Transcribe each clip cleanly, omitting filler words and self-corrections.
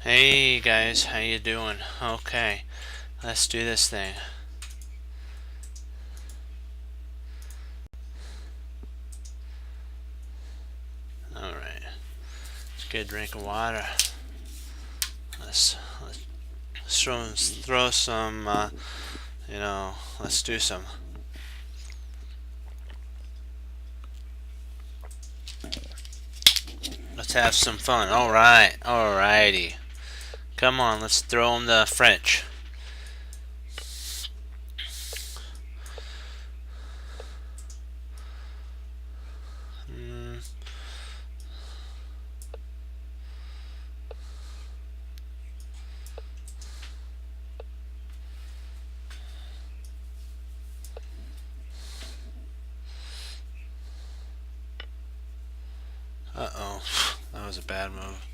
Hey guys, how you doing? Okay, let's do this thing. Alright, let's get a drink of water. Let's throw some, let's do some. Let's have some fun. Alright, alrighty. Come on, let's throw them the French. Mm. Uh-oh, that was a bad move.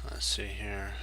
Let's see here.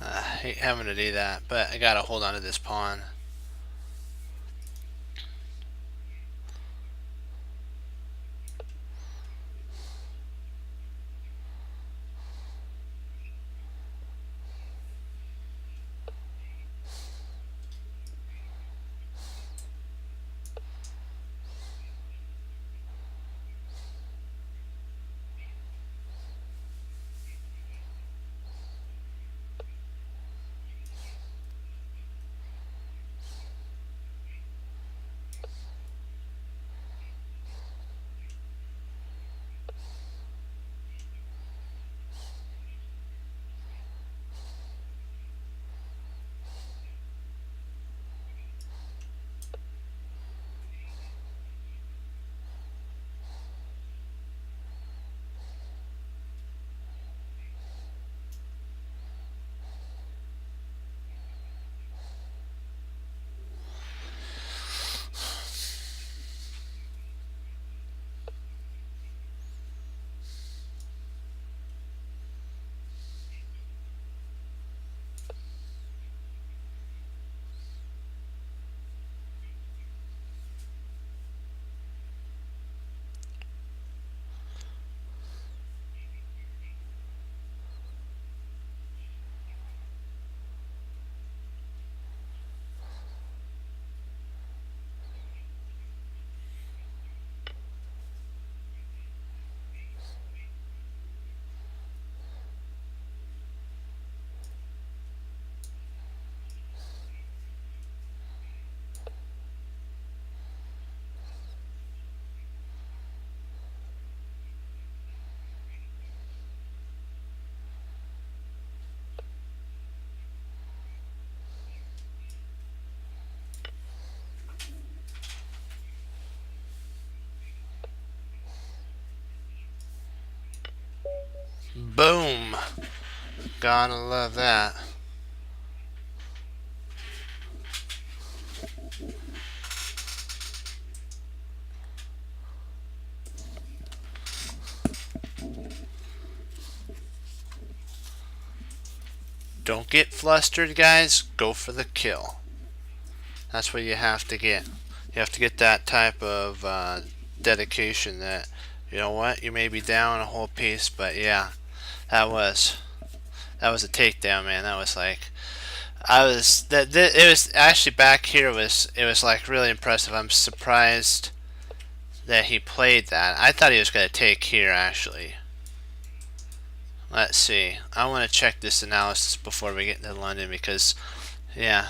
I hate having to do that, but I gotta hold on to this pawn. Boom. Gotta love that. Don't get flustered, guys. Go for the kill. That's what you have to get. You have to get that type of dedication that, you know what, you may be down a whole piece, but yeah, that was a takedown, man. That was like, it was actually back here, it was like really impressive. I'm surprised that he played that. I thought he was going to take here, actually. Let's see. I want to check this analysis before we get into London because, yeah,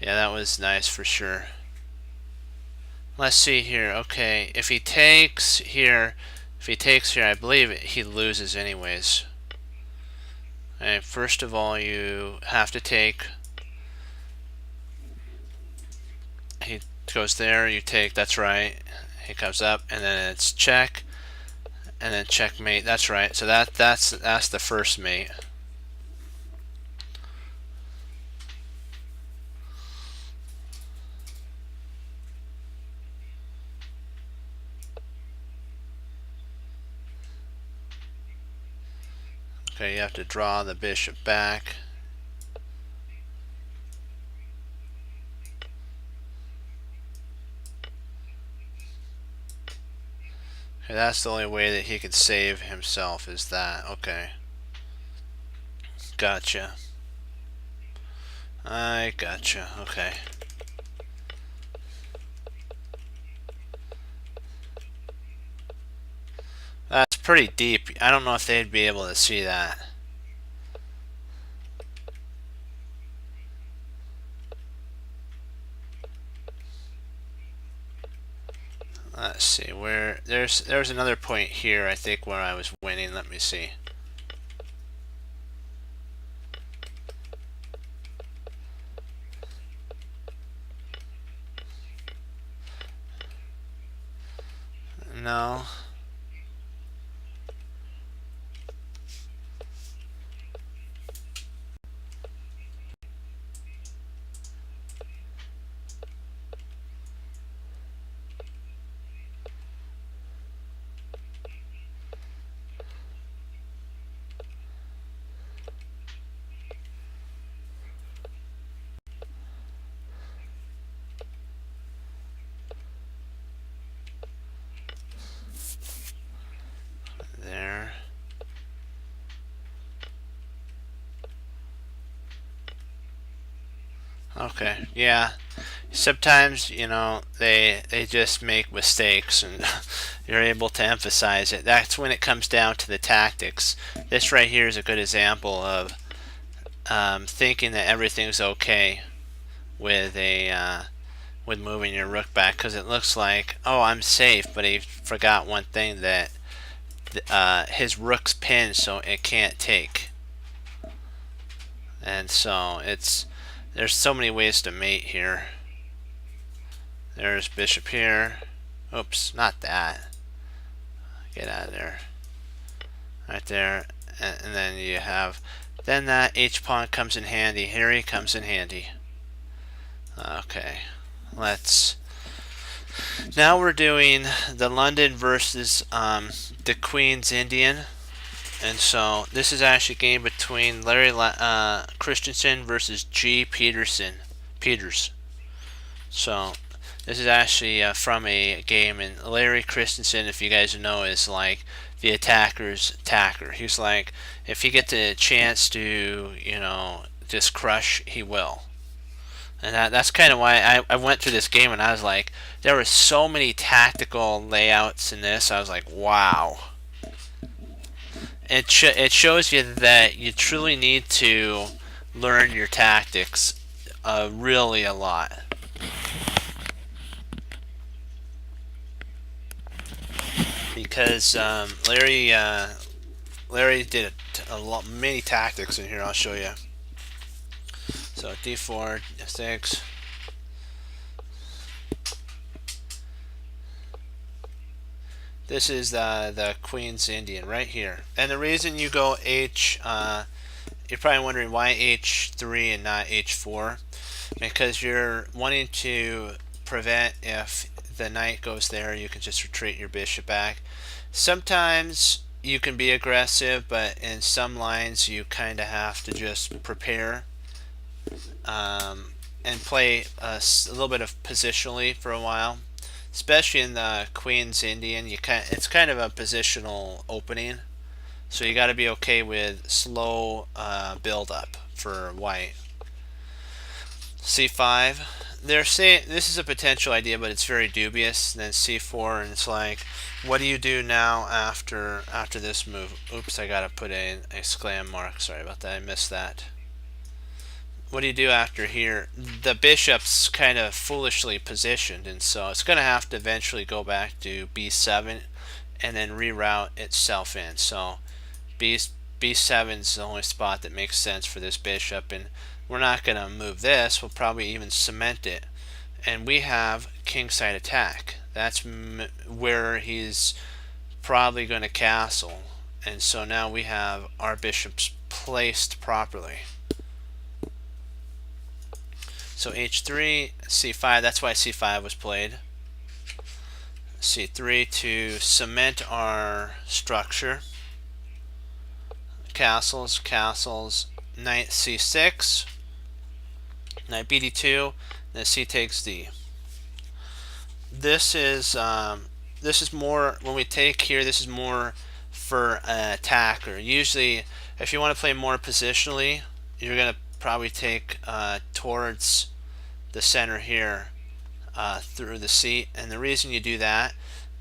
that was nice for sure. Let's see here. Okay, if he takes here, I believe he loses anyways. Okay, first of all, you have to take. He goes there. You take. That's right. He comes up, and then it's check, and then checkmate. That's right. So that's the first mate. Okay, you have to draw the bishop back. Okay, that's the only way that he could save himself is that. Okay. Gotcha. I gotcha. Okay. That's pretty deep. I don't know if they'd be able to see that. Let's see where there's another point here I think where I was winning. Let me see. No. There. Okay. Yeah. Sometimes, you know, they just make mistakes and you're able to emphasize it. That's when it comes down to the tactics. This right here is a good example of thinking that everything's okay with a with moving your rook back because it looks like, oh, I'm safe, but he forgot one thing, that his rook's pinned so it can't take. And so there's so many ways to mate here. There's bishop here. Oops, not that. Get out of there. Right there. And then you have, then that H pawn comes in handy. Here he comes in handy. Okay, now we're doing the London versus the Queen's Indian. And so this is actually a game between Larry Christensen versus G. Peters. So this is actually from a game, and Larry Christensen, if you guys know, is like the attacker's attacker. He's like, if he gets a chance to, you know, just crush, he will. And that's kind of why I went through this game and I was like, there were so many tactical layouts in this. I was like, wow. It shows you that you truly need to learn your tactics really a lot. Because Larry did many tactics in here. I'll show you. So d4, d6. This is the Queen's Indian right here. And the reason you go H, you're probably wondering why H3 and not H4. Because you're wanting to prevent, if the knight goes there, you can just retreat your bishop back. Sometimes you can be aggressive, but in some lines you kind of have to just prepare and play a little bit of positionally for a while. Especially in the Queen's Indian, it's kind of a positional opening, so you got to be okay with slow build up for white. C5. They're saying this is a potential idea, but it's very dubious. And then C4, and it's like, what do you do now after this move? Oops, I gotta put an exclam mark. Sorry about that. I missed that. What do you do after here? The bishop's kind of foolishly positioned, and so it's going to have to eventually go back to b7 and then reroute itself in. So b7 is the only spot that makes sense for this bishop, and we're not going to move this. We'll probably even cement it, and we have kingside attack. That's where he's probably going to castle, and so now we have our bishops placed properly. So h3, c5, that's why c5 was played. c3 to cement our structure. Castles, castles, knight c6, knight bd2, then c takes d. This is more, when we take here, this is more for an attacker. Usually, if you want to play more positionally, you're going to probably take towards the center here through the seat, and the reason you do that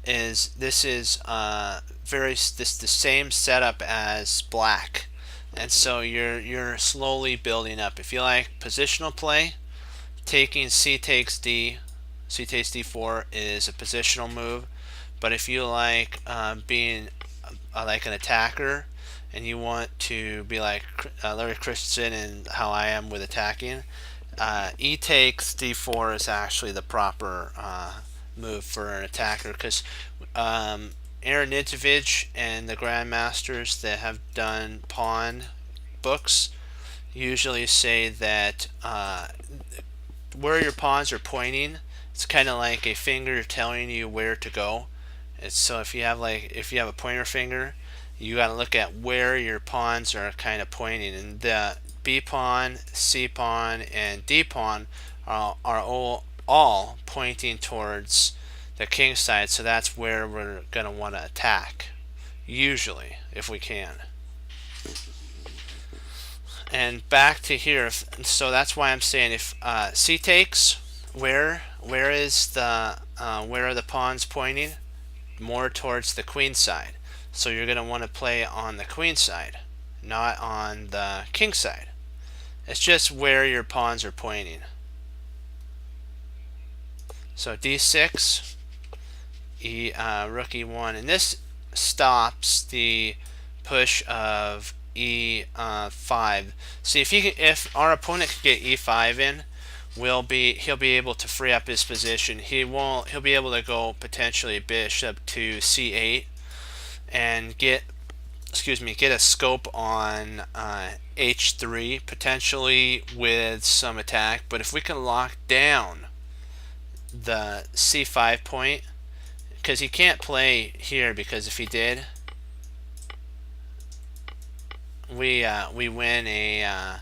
is this is the same setup as black, and so you're slowly building up. If you like positional play, taking c takes d4 is a positional move, but if you like being like an attacker and you want to be like Larry Christensen and how I am with attacking, e takes d4 is actually the proper move for an attacker, because Aaron Nitovich and the grandmasters that have done pawn books usually say that where your pawns are pointing, it's kind of like a finger telling you where to go. So if you have a pointer finger, you got to look at where your pawns are kind of pointing, and the B pawn, C pawn, and D pawn are all pointing towards the king side, so that's where we're going to want to attack, usually, if we can. And back to here, so that's why I'm saying if C takes, where are the pawns pointing? More towards the queen side. So you're going to want to play on the queen side, not on the king side. It's just where your pawns are pointing. So d6, rook e1, and this stops the push of e5. See, if our opponent can get e5 in, he'll be able to free up his position. He'll be able to go potentially bishop to c8 and get a scope on h3 potentially with some attack. But if we can lock down the c5 point, because he can't play here, because if he did, we win a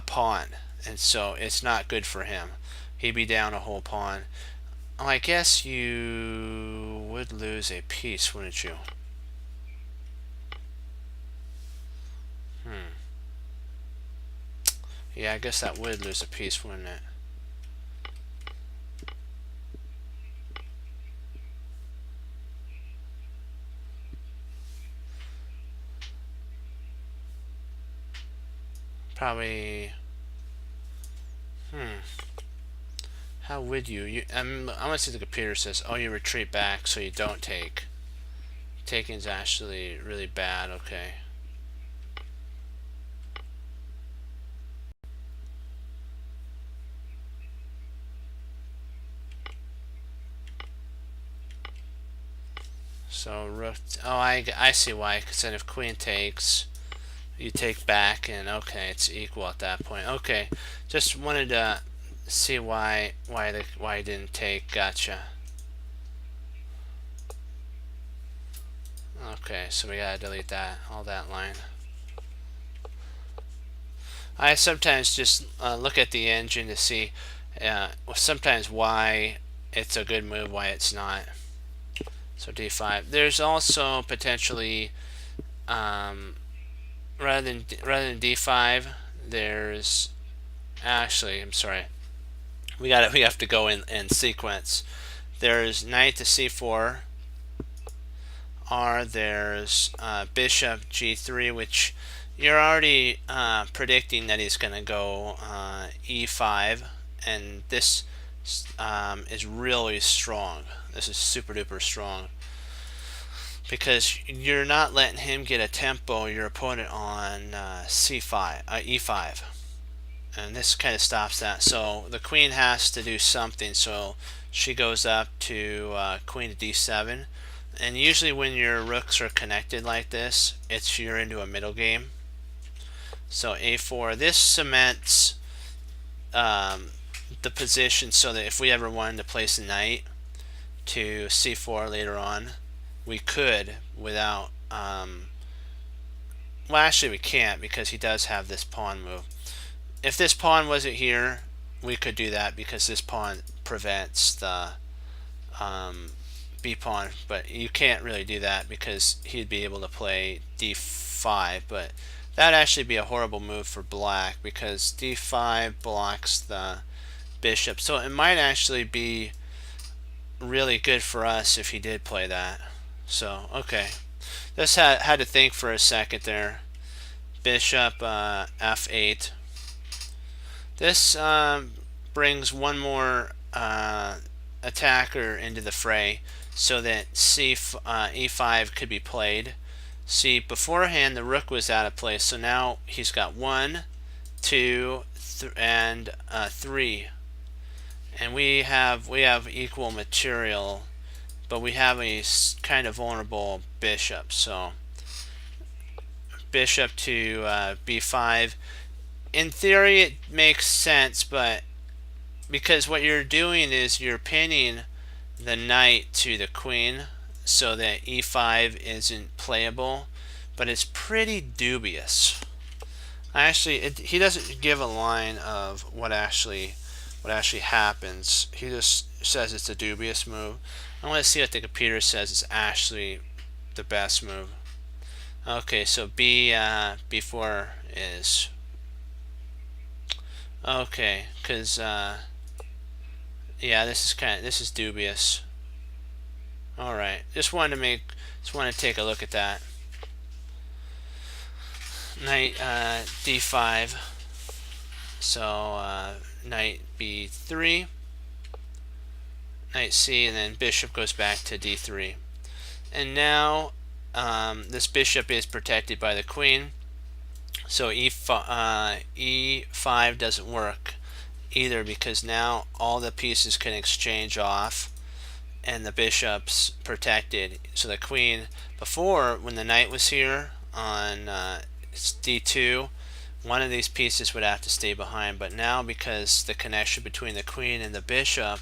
pawn, and so it's not good for him. He'd be down a whole pawn. Oh, I guess you would lose a piece, wouldn't you? Yeah, I guess that would lose a piece, wouldn't it? Probably. How would you? I'm gonna see the computer says, oh, you retreat back so you don't take. Taking is actually really bad. Okay. So So rook. Oh, I see why. Because then if queen takes, you take back, and okay, it's equal at that point. Okay, just wanted to see why it didn't take. Gotcha. Okay, so we gotta delete all that line. I sometimes just look at the engine to see sometimes why it's a good move, why it's not. So d5. There's also potentially rather than d5, there's actually, I'm sorry, we have to go in sequence. There's knight to c4. There's bishop g3, which you're already predicting that he's going to go e5, and this is really strong. This is super duper strong because you're not letting him get a tempo your opponent on e5, and this kind of stops that. So the queen has to do something, so she goes up to queen to d7. And usually when your rooks are connected like this, you're into a middle game. So a4, this cements the position so that if we ever wanted to place a knight to c4 later on, we could without, well actually we can't because he does have this pawn move. If this pawn wasn't here, we could do that because this pawn prevents the B pawn, but you can't really do that because he'd be able to play d5, but that'd actually be a horrible move for black because d5 blocks the bishop, so it might actually be really good for us if he did play that. So okay, just had to think for a second there. Bishop f8. This brings one more attacker into the fray so that e5 could be played. See, beforehand the rook was out of place, so now he's got 1, 2, and 3, and we have equal material, but we have a kind of vulnerable bishop. So bishop to b5. In theory it makes sense, but because what you're doing is you're pinning the knight to the queen so that e5 isn't playable, but it's pretty dubious. He doesn't give a line of what actually happens. He just says it's a dubious move. I want to see what the computer says is actually the best move. Okay, so b4 is okay, because yeah, this is dubious. All right, just wanted to take a look at that. Knight d5. So knight b3, knight c, and then bishop goes back to d3. And now this bishop is protected by the queen. So e5 doesn't work either because now all the pieces can exchange off and the bishop's protected. So the queen, before when the knight was here on d2, one of these pieces would have to stay behind, but now because the connection between the queen and the bishop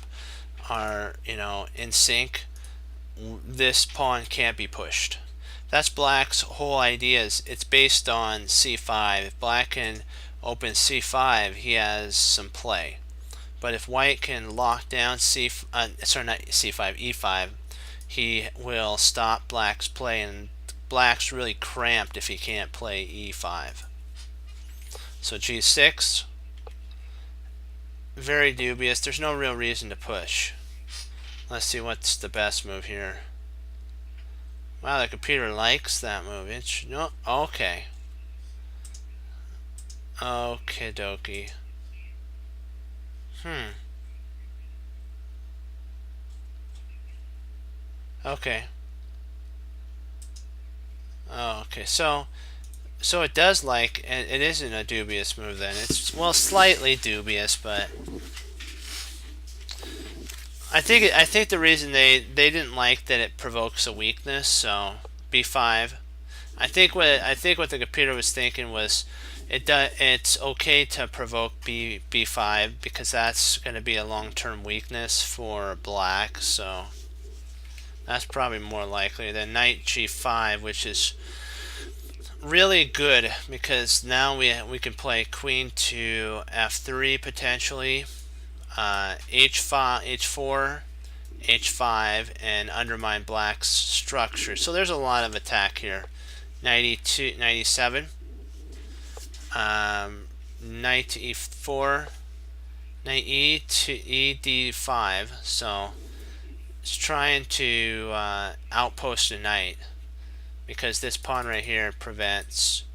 are in sync, this pawn can't be pushed. That's black's whole idea. It's based on c5. If black can open c5, he has some play. But if white can lock down e5, he will stop black's play, and black's really cramped if he can't play e5. So g6, very dubious. There's no real reason to push. Let's see what's the best move here. Wow, the computer likes that move. No, okay. Okie dokie. Okay. Oh, okay. So it does like, it isn't a dubious move then. It's, well, slightly dubious, but I think the reason they didn't like that it provokes a weakness, so b5. I think what the computer was thinking was it's okay to provoke b5 because that's going to be a long-term weakness for black, so that's probably more likely than knight g5, which is really good because now we can play queen to f3 potentially, h5, h4, h5, and undermine black's structure. So there's a lot of attack here. Knight e2, knight e7, knight to e4, knight e to e d5. So it's trying to outpost a knight because this pawn right here prevents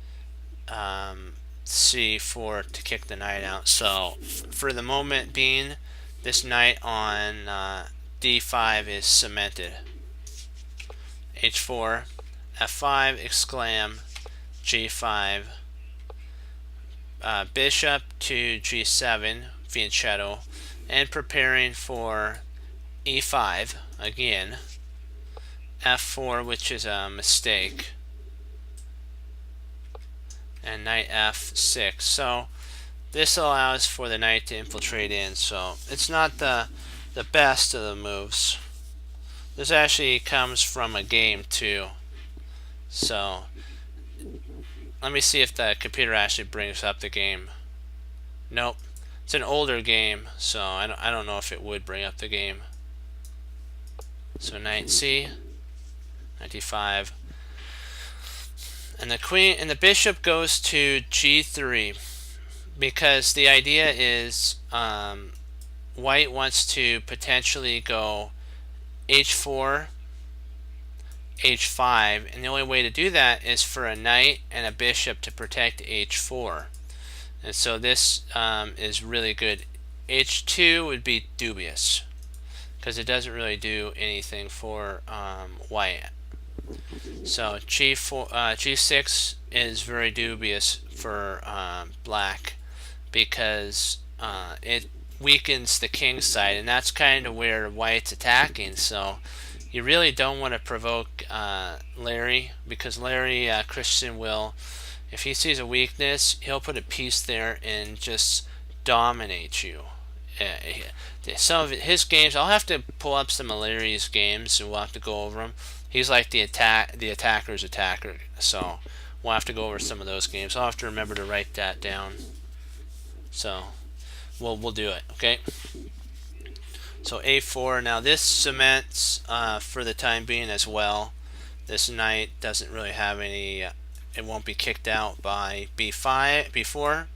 c4 to kick the knight out. So for the moment being, this knight on d5 is cemented. h4, f5, exclam, g5, bishop to g7, fianchetto, and preparing for e5 again, f4, which is a mistake, and knight f6. So this allows for the knight to infiltrate in, so it's not the best of the moves. This actually comes from a game too, so let me see if the computer actually brings up the game. Nope, it's an older game, so I don't know if it would bring up the game. So knight c, knight d5, and the queen and the bishop goes to g3 because the idea is white wants to potentially go h4, h5, and the only way to do that is for a knight and a bishop to protect h4. And so this is really good. h2 would be dubious because it doesn't really do anything for white. So g4, g6 is very dubious for black because it weakens the king side, and that's kind of where white's attacking. So you really don't want to provoke Larry, because Larry Christian will, if he sees a weakness, he'll put a piece there and just dominate you. Some of his games, I'll have to pull up some of Larry's games and we'll have to go over them. He's like the attacker's attacker, so we'll have to go over some of those games. I'll have to remember to write that down. So we'll do it, okay? So a4. Now this cements for the time being as well. This knight doesn't really have any. It won't be kicked out by b4.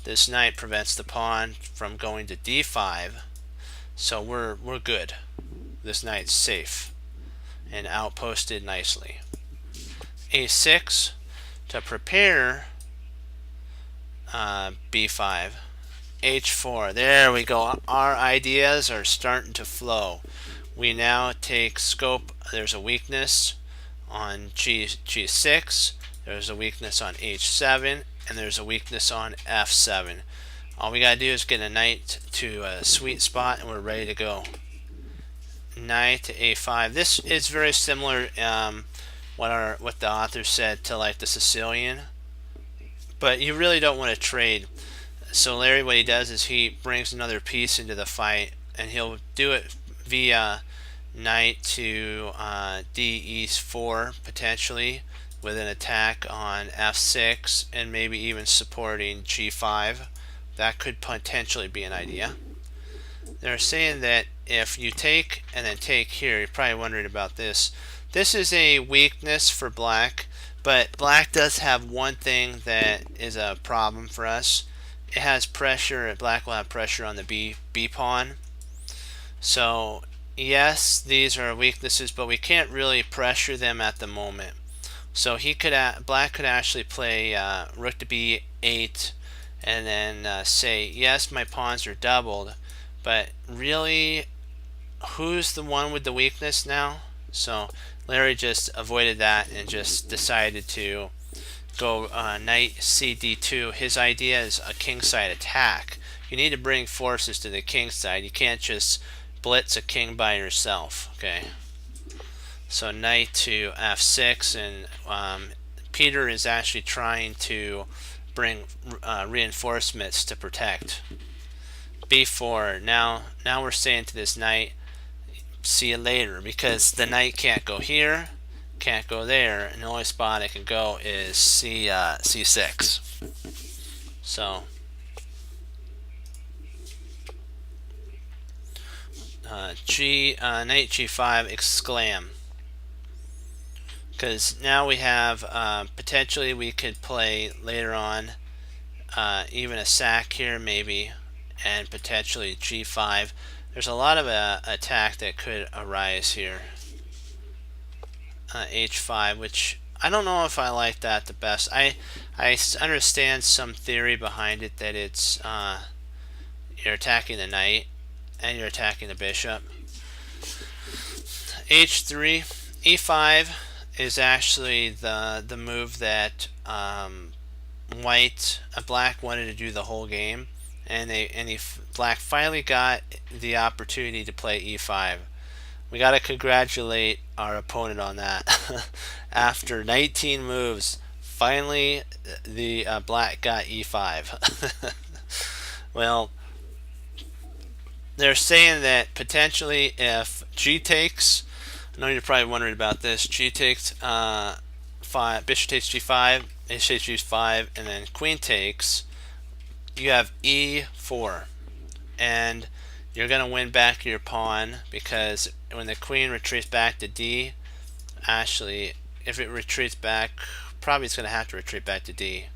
This knight prevents the pawn from going to d5. So we're good. This knight's safe and outposted nicely. a6 to prepare b5. h4. There we go. Our ideas are starting to flow. We now take scope. There's a weakness on g6. There's a weakness on h7, and there's a weakness on f7. All we gotta do is get a knight to a sweet spot, and we're ready to go. Knight to a5. This is very similar what the author said to like the Sicilian, but you really don't want to trade. So Larry, what he does is he brings another piece into the fight, and he'll do it via knight to d4 potentially, with an attack on f6 and maybe even supporting g5. That could potentially be an idea. They're saying that if you take and then take here, you're probably wondering about this. This is a weakness for black, but black does have one thing that is a problem for us. It has pressure. Black will have pressure on the b pawn. So yes, these are weaknesses, but we can't really pressure them at the moment. So black could actually play rook to b8 and then say, yes, my pawns are doubled, but really, who's the one with the weakness now? So Larry just avoided that and just decided to go knight cd2. His idea is a kingside attack. You need to bring forces to the king side. You can't just blitz a king by yourself. Okay, so knight to f6, and Peter is actually trying to bring reinforcements to protect. b4. Now we're saying to this knight, see you later, because the knight can't go here, can't go there, and the only spot it can go is c6. So knight g5 exclam, because now we have potentially we could play later on even a sack here maybe, and potentially g5. There's a lot of attack that could arise here. h5, which I don't know if I like that the best. I understand some theory behind it, that it's you're attacking the knight and you're attacking the bishop. h3, e5 is actually the move that black wanted to do the whole game, and black finally got the opportunity to play e5. We got to congratulate our opponent on that. After 19 moves, finally the black got e5. Well, they're saying that potentially if g takes, I know you're probably wondering about this, g takes, bishop takes g5, h takes g5, and then queen takes, you have e4, and you're going to win back your pawn, because when the queen retreats back to d, actually if it retreats back, probably it's going to have to retreat back to d,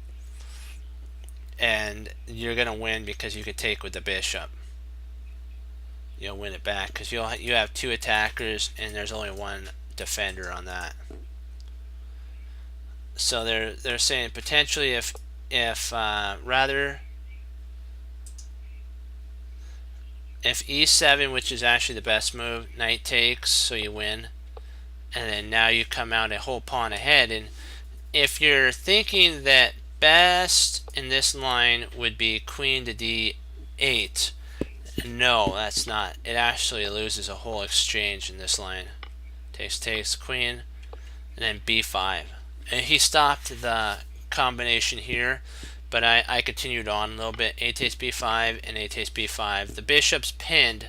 and you're going to win because you can take with the bishop. You'll win it back because you have two attackers and there's only one defender on that. So they're saying potentially if e7, which is actually the best move, knight takes, so you win, and then now you come out a whole pawn ahead. And if you're thinking that best in this line would be queen to d8, no, that's not. It actually loses a whole exchange in this line. Takes queen, and then b5. And he stopped the combination here, but I continued on a little bit. A takes b5 and a takes b5. The bishop's pins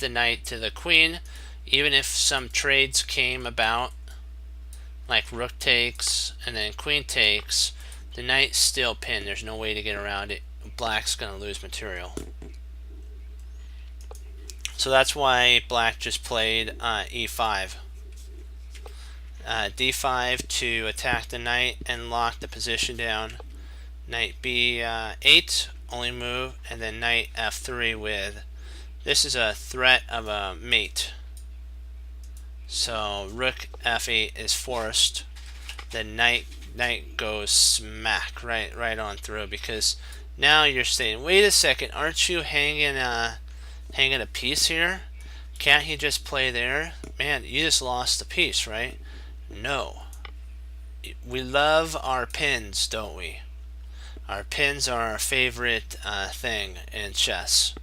the knight to the queen. Even if some trades came about, like rook takes and then queen takes, the knight's still pinned. There's no way to get around it. Black's going to lose material. So that's why black just played e5. d5 to attack the knight and lock the position down. Knight b8, only move, and then knight f3 with, this is a threat of a mate. So rook f8 is forced. Then knight goes smack right on through, because now you're saying, wait a second, aren't you hanging a piece here? Can't he just play there? Man, you just lost the piece, right? No. We love our pins, don't we? Our pins are our favorite thing in chess.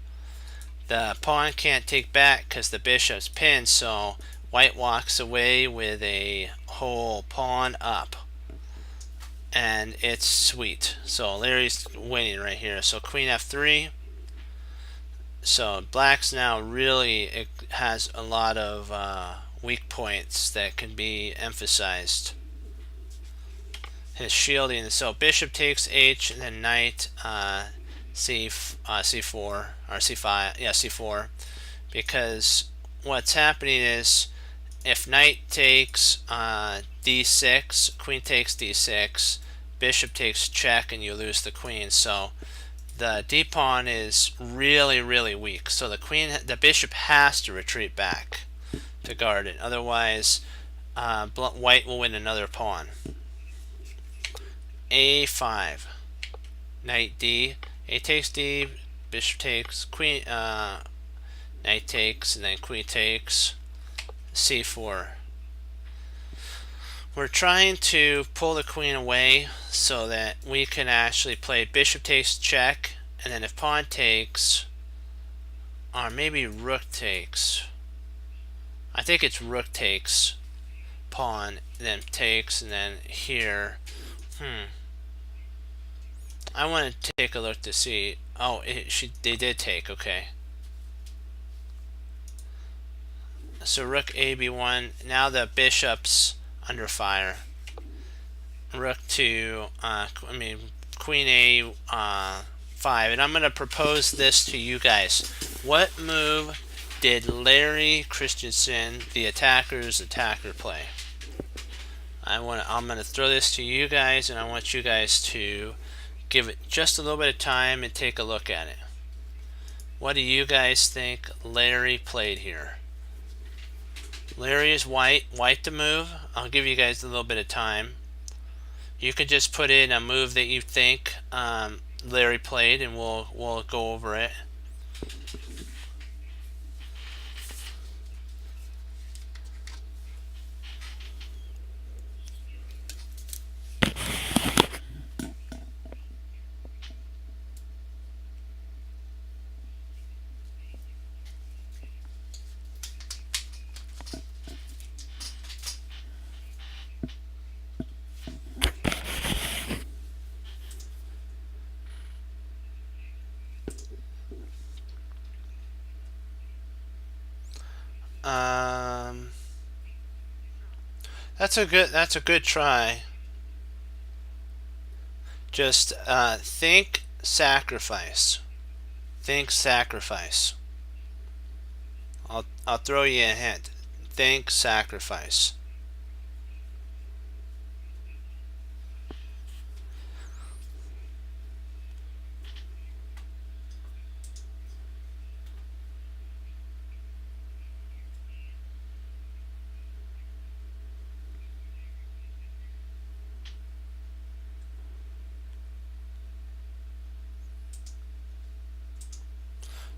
The pawn can't take back because the bishop's pinned, so white walks away with a whole pawn up. And it's sweet. So Larry's winning right here. So queen f3. So black's now really has a lot of weak points that can be emphasized. His shielding. So bishop takes h, and then knight c4 or c5. Yeah, c4. Because what's happening is, if knight takes d6, queen takes d6, bishop takes check, and you lose the queen. So the d pawn is really weak. So the bishop has to retreat back to guard it. Otherwise, white will win another pawn. a5, knight d, a takes d, bishop takes, queen, knight takes, and then queen takes, c4. We're trying to pull the queen away so that we can actually play bishop takes check, and then if pawn takes, or maybe rook takes. I think it's rook takes, pawn, then takes, and then here. I want to take a look to see. Oh, they did take. Okay. So rook a b1. Now the bishop's under fire. Rook to, queen a 5. And I'm going to propose this to you guys. What move did Larry Christensen, the attacker, play? I'm going to throw this to you guys, and I want you guys to give it just a little bit of time and take a look at it. What do you guys think Larry played here? Larry is white to move. I'll give you guys a little bit of time. You can just put in a move that you think Larry played, and we'll go over it. That's a good try. Just think sacrifice. Think sacrifice. I'll throw you a hint. Think sacrifice.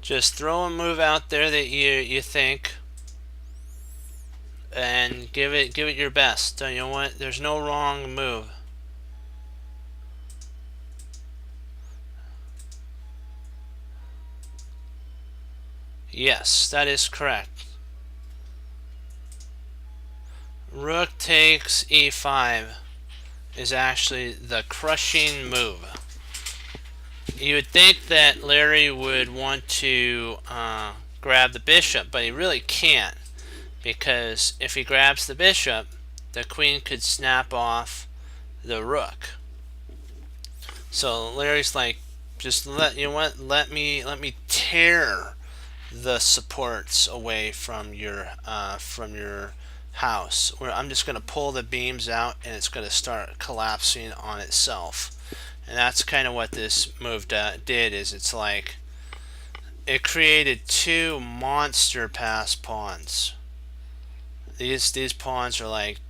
Just throw a move out there that you think, and give it your best. You know what? There's no wrong move. Yes, that is correct. Rook takes e5 is actually the crushing move. You would think that Larry would want to grab the bishop, but he really can't, because if he grabs the bishop, the queen could snap off the rook. So Larry's like, just let me tear the supports away from your house. Where I'm just going to pull the beams out, and it's going to start collapsing on itself. And that's kind of what this move did. Is it's like it created two monster pass pawns. These pawns are like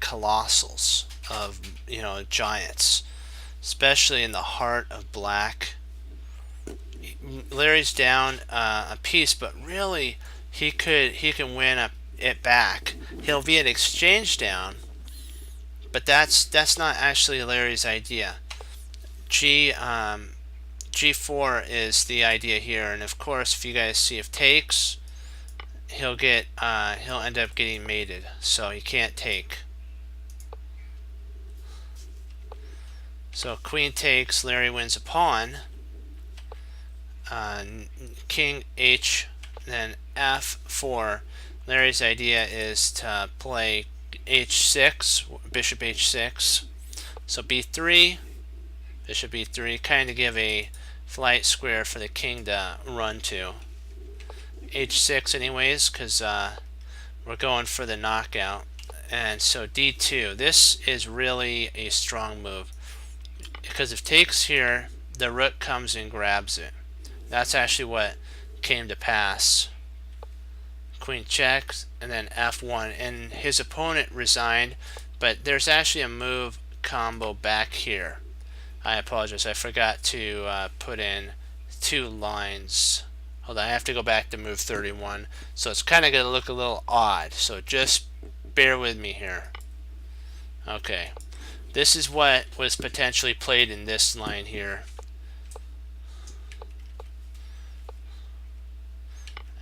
colossals of giants, especially in the heart of black. Larry's down a piece, but really he can win it back. He'll be an exchange down, but that's not actually Larry's idea. G4 is the idea here, and of course, if you guys see if takes, he'll end up getting mated, so he can't take. So queen takes, Larry wins a pawn. King H, then F4. Larry's idea is to play H6, bishop H6. So B3, bishop B3, kind of give a flight square for the king to run to. H6 anyways, because we're going for the knockout. And so D2. This is really a strong move, because if takes here, the rook comes and grabs it. That's actually what came to pass. Queen checks, and then F1, and his opponent resigned, but there's actually a move combo back here. I apologize, I forgot to put in 2 lines. Hold on, I have to go back to move 31, so it's kind of going to look a little odd, so just bear with me here. Okay, this is what was potentially played in this line here.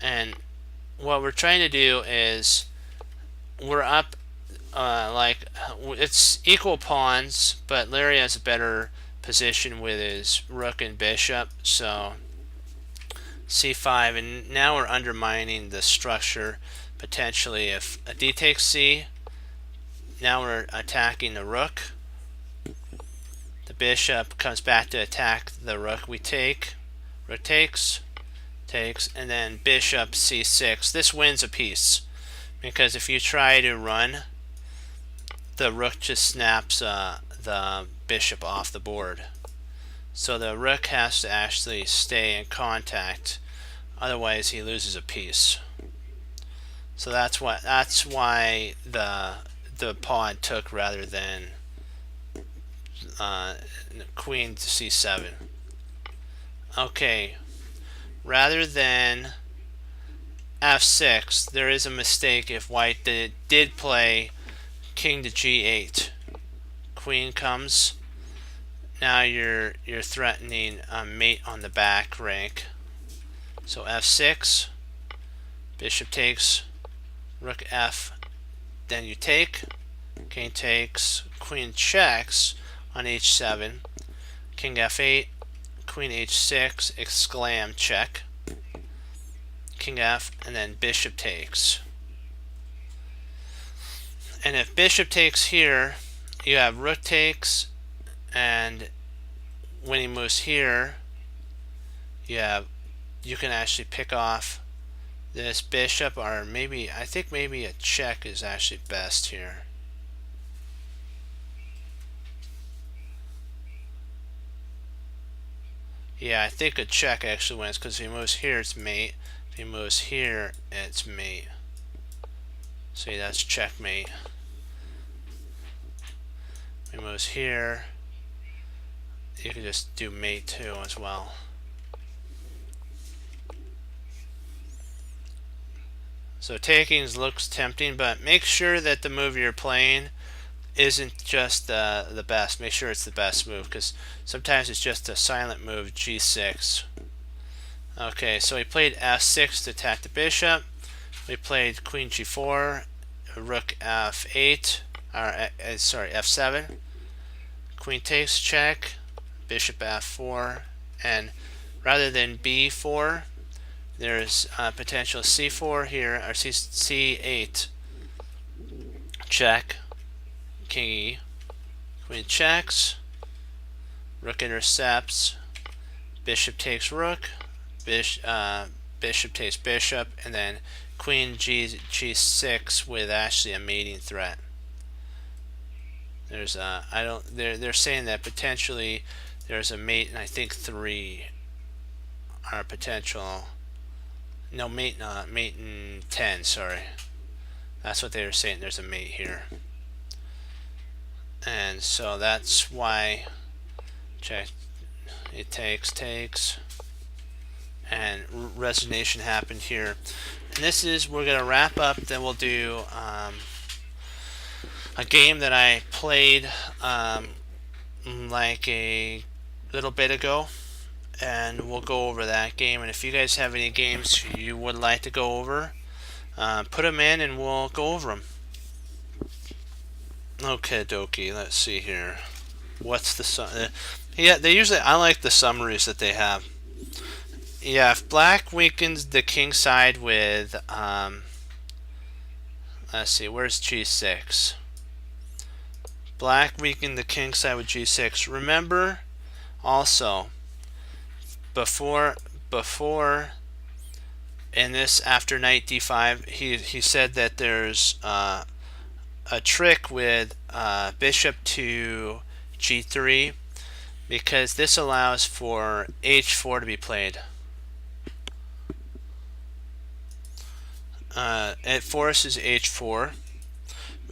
And what we're trying to do is we're up like it's equal pawns, but Larry has a better position with his rook and bishop, so c5, and now we're undermining the structure potentially. If a d takes c, now we're attacking the rook. The bishop comes back to attack the rook. We take, rook takes, and then bishop c6. This wins a piece, because if you try to run, the rook just snaps the bishop off the board. So the rook has to actually stay in contact, otherwise he loses a piece. So that's why the pawn took rather than queen to c7. Okay, rather than f6, there is a mistake if white did play king to g8. Queen comes. Now you're threatening a mate on the back rank. So f6, bishop takes, rook f, then you take, king takes, queen checks on h7, king f8, queen h6, exclam check, king f, and then bishop takes. And if bishop takes here, you have rook takes, and when he moves here, you can actually pick off this bishop, or maybe I think maybe a check is actually best here. Yeah, I think a check actually wins, because if he moves here, it's mate. If he moves here, it's mate. See, that's checkmate. If he moves here, you can just do mate too as well. So taking looks tempting, but make sure that the move you're playing isn't just the best. Make sure it's the best move, because sometimes it's just a silent move, g6. Okay, so he played f6 to attack the bishop. We played queen g4, rook f8, or sorry, f7. Queen takes check, bishop f4, and rather than b4, there's potential c4 here, or c8, check, king e, queen checks, rook intercepts, bishop takes rook, bishop takes bishop, and then queen g6 with actually a mating threat. There's they're saying that potentially there's a mate, and I think 3 are potential. No, mate in 10, sorry. That's what they were saying, there's a mate here. And so that's why check, it takes, and resignation happened here. And this is, we're going to wrap up, then we'll do a game that I played like a little bit ago, and we'll go over that game. And if you guys have any games you would like to go over, put them in and we'll go over them. Okay, dokie, let's see here. What's the yeah, they usually, I like the summaries that they have. Yeah, if black weakens the king side with let's see, where's g6? Black weakened the king side with g6. Remember also, before in this, after knight d5, he said that there's a trick with bishop to g3, because this allows for h4 to be played. It forces h4.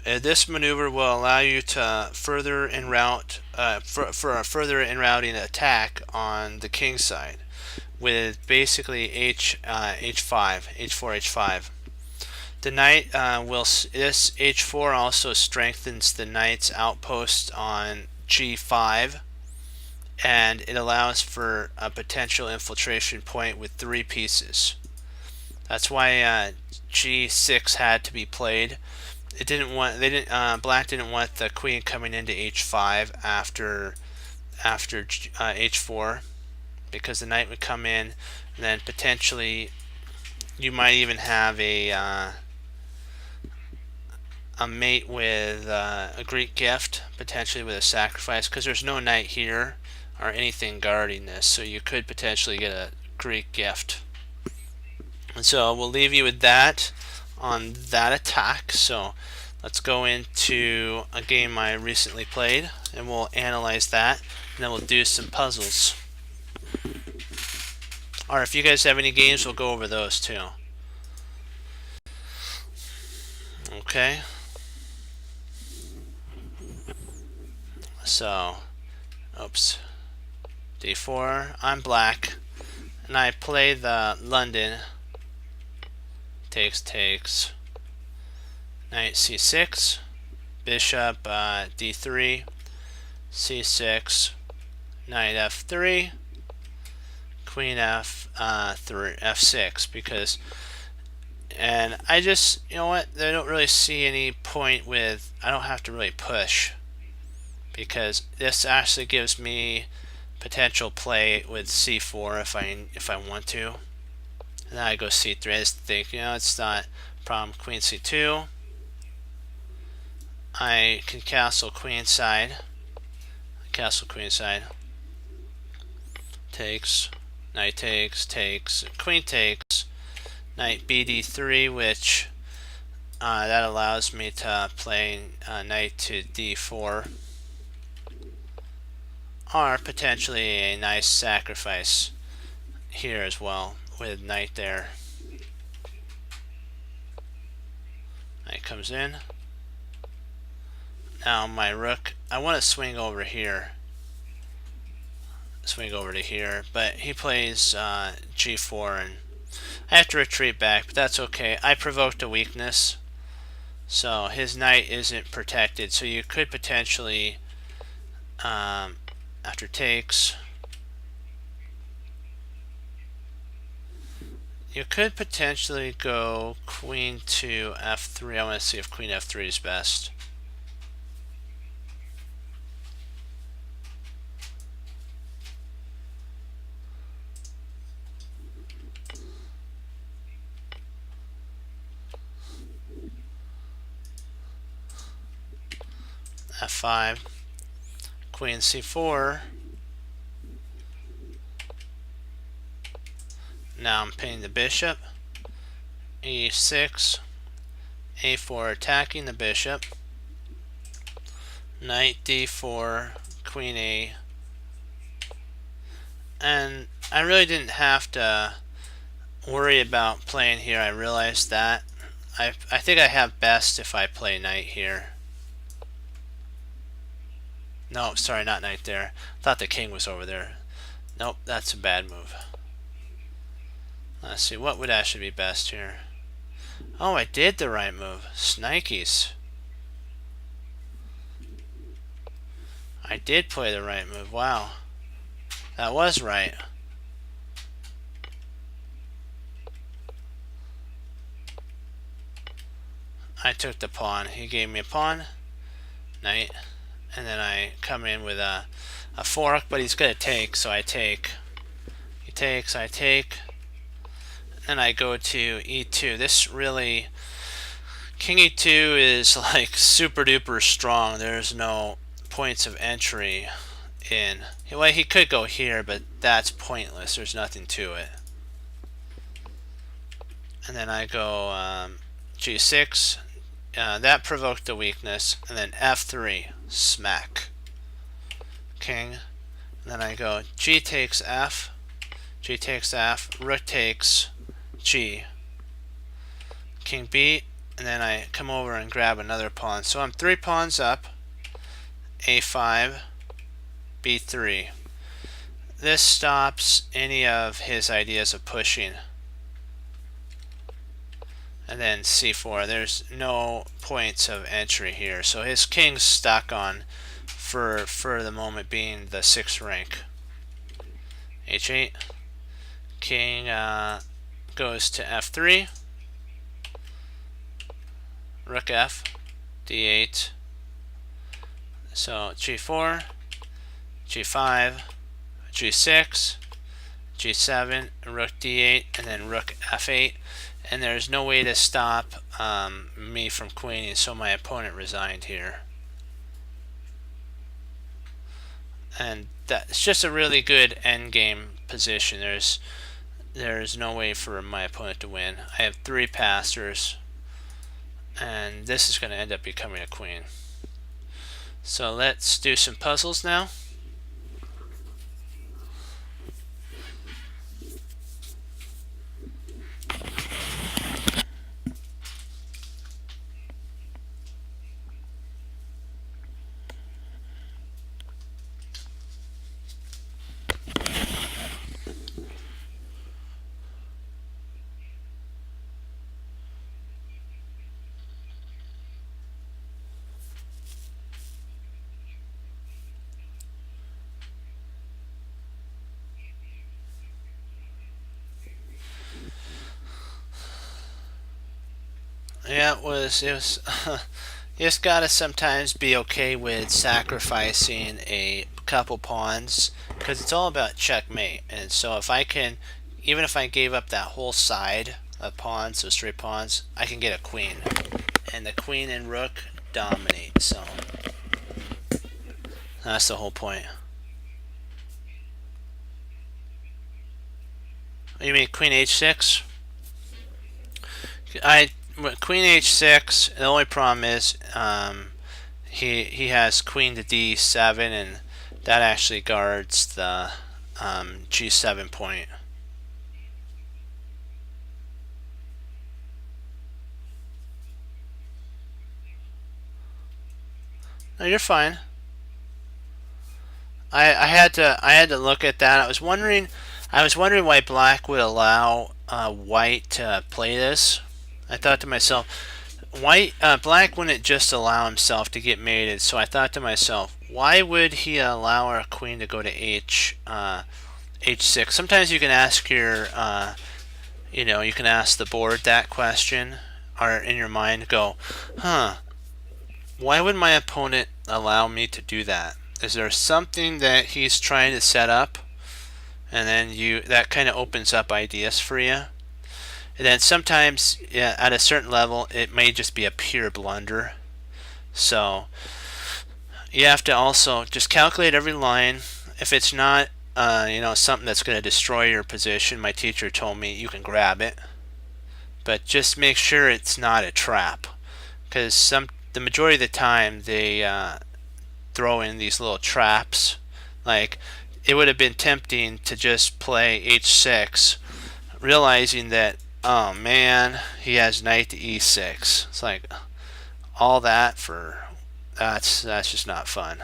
This maneuver will allow you to further en route for a further en routing attack on the king side with basically h5, h4. The knight this h4 also strengthens the knight's outpost on g5, and it allows for a potential infiltration point with 3 pieces. That's why g6 had to be played. It didn't want black didn't want the queen coming into h5 after h4, because the knight would come in, and then potentially you might even have a mate with a Greek gift, potentially with a sacrifice, because there's no knight here or anything guarding this, so you could potentially get a Greek gift. And so we'll leave you with that on that attack. So let's go into a game I recently played, and we'll analyze that, and then we'll do some puzzles. Or if you guys have any games, we'll go over those too. Okay. So, oops. d4, I'm black, and I play the London. Takes, knight c6, bishop d3, c6, knight f3, queen f6, because, and I just, you know what, I don't really see any point with, I don't have to really push, because this actually gives me potential play with c4 if I want to. And then I go c3. I just think, you know, it's not a problem. Queen c2. I can castle queenside. Castle queenside. Takes. Knight takes. Queen takes. Knight bd3, which that allows me to play knight to d4. Or potentially a nice sacrifice here as well, with knight there. Knight comes in. Now my rook, I want to swing over here. Swing over to here, but he plays g4, and I have to retreat back, but that's okay. I provoked a weakness, so his knight isn't protected, so you could potentially, after takes, you could potentially go queen to f3. I want to see if queen f3 is best. f5, queen c4. Now I'm pinning the bishop. e6, a4, attacking the bishop. Knight d4, queen a. And I really didn't have to worry about playing here. I realized that. I think I have best if I play knight here. No, sorry, not knight there. Thought the king was over there. Nope, that's a bad move. Let's see, what would actually be best here? Oh, I did the right move. Snikes. I did play the right move. Wow. That was right. I took the pawn. He gave me a pawn. Knight. And then I come in with a fork, but he's going to take, so I take. He takes, I take. And I go to e2. This really, king e2 is like super duper strong. There's no points of entry in. Well, he could go here, but that's pointless. There's nothing to it. And then I go g6. That provoked the weakness. And then f3. Smack. King. And then I go g takes f. G takes f. Rook takes g. King b. And then I come over and grab another pawn. So I'm 3 pawns up. a5. b3. This stops any of his ideas of pushing. And then c4. There's no points of entry here. So his king's stuck on, for the moment being, the 6th rank. h8. King goes to f3, rook f, d8, so g4, g5, g6, g7, rook d8, and then rook f8, and there's no way to stop me from queening, so my opponent resigned here. And that's just a really good endgame position. There's no way for my opponent to win. I have 3 passers, and this is going to end up becoming a queen. So let's do some puzzles now. Yeah, it was you just gotta sometimes be okay with sacrificing a couple pawns, because it's all about checkmate. And so if I can, even if I gave up that whole side of pawns, those 3 pawns, I can get a queen, and the queen and rook dominate. So that's the whole point. You mean queen h6? Queen h6. The only problem is he has queen to d7, and that actually guards the g7 point. No, you're fine. I had to look at that. I was wondering why black would allow white to play this. I thought to myself, black wouldn't just allow himself to get mated. So I thought to myself, why would he allow our queen to go to h6? Sometimes you can ask your you can ask the board that question, or in your mind go, why would my opponent allow me to do that? Is there something that he's trying to set up? And then that kind of opens up ideas for you. And then sometimes, at a certain level, it may just be a pure blunder. So you have to also just calculate every line. If it's not, something that's going to destroy your position, my teacher told me you can grab it, but just make sure it's not a trap, because the majority of the time they throw in these little traps. Like, it would have been tempting to just play h6, realizing that, oh man, he has knight to e6. It's like, all that for that's just not fun.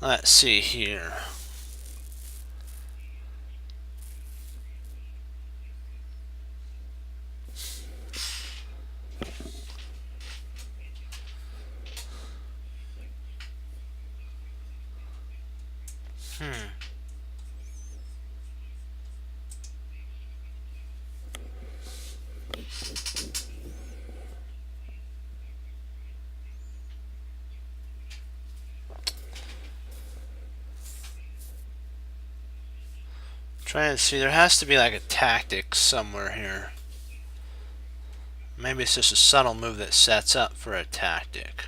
Let's see here. Trying to see, there has to be like a tactic somewhere here. Maybe it's just a subtle move that sets up for a tactic.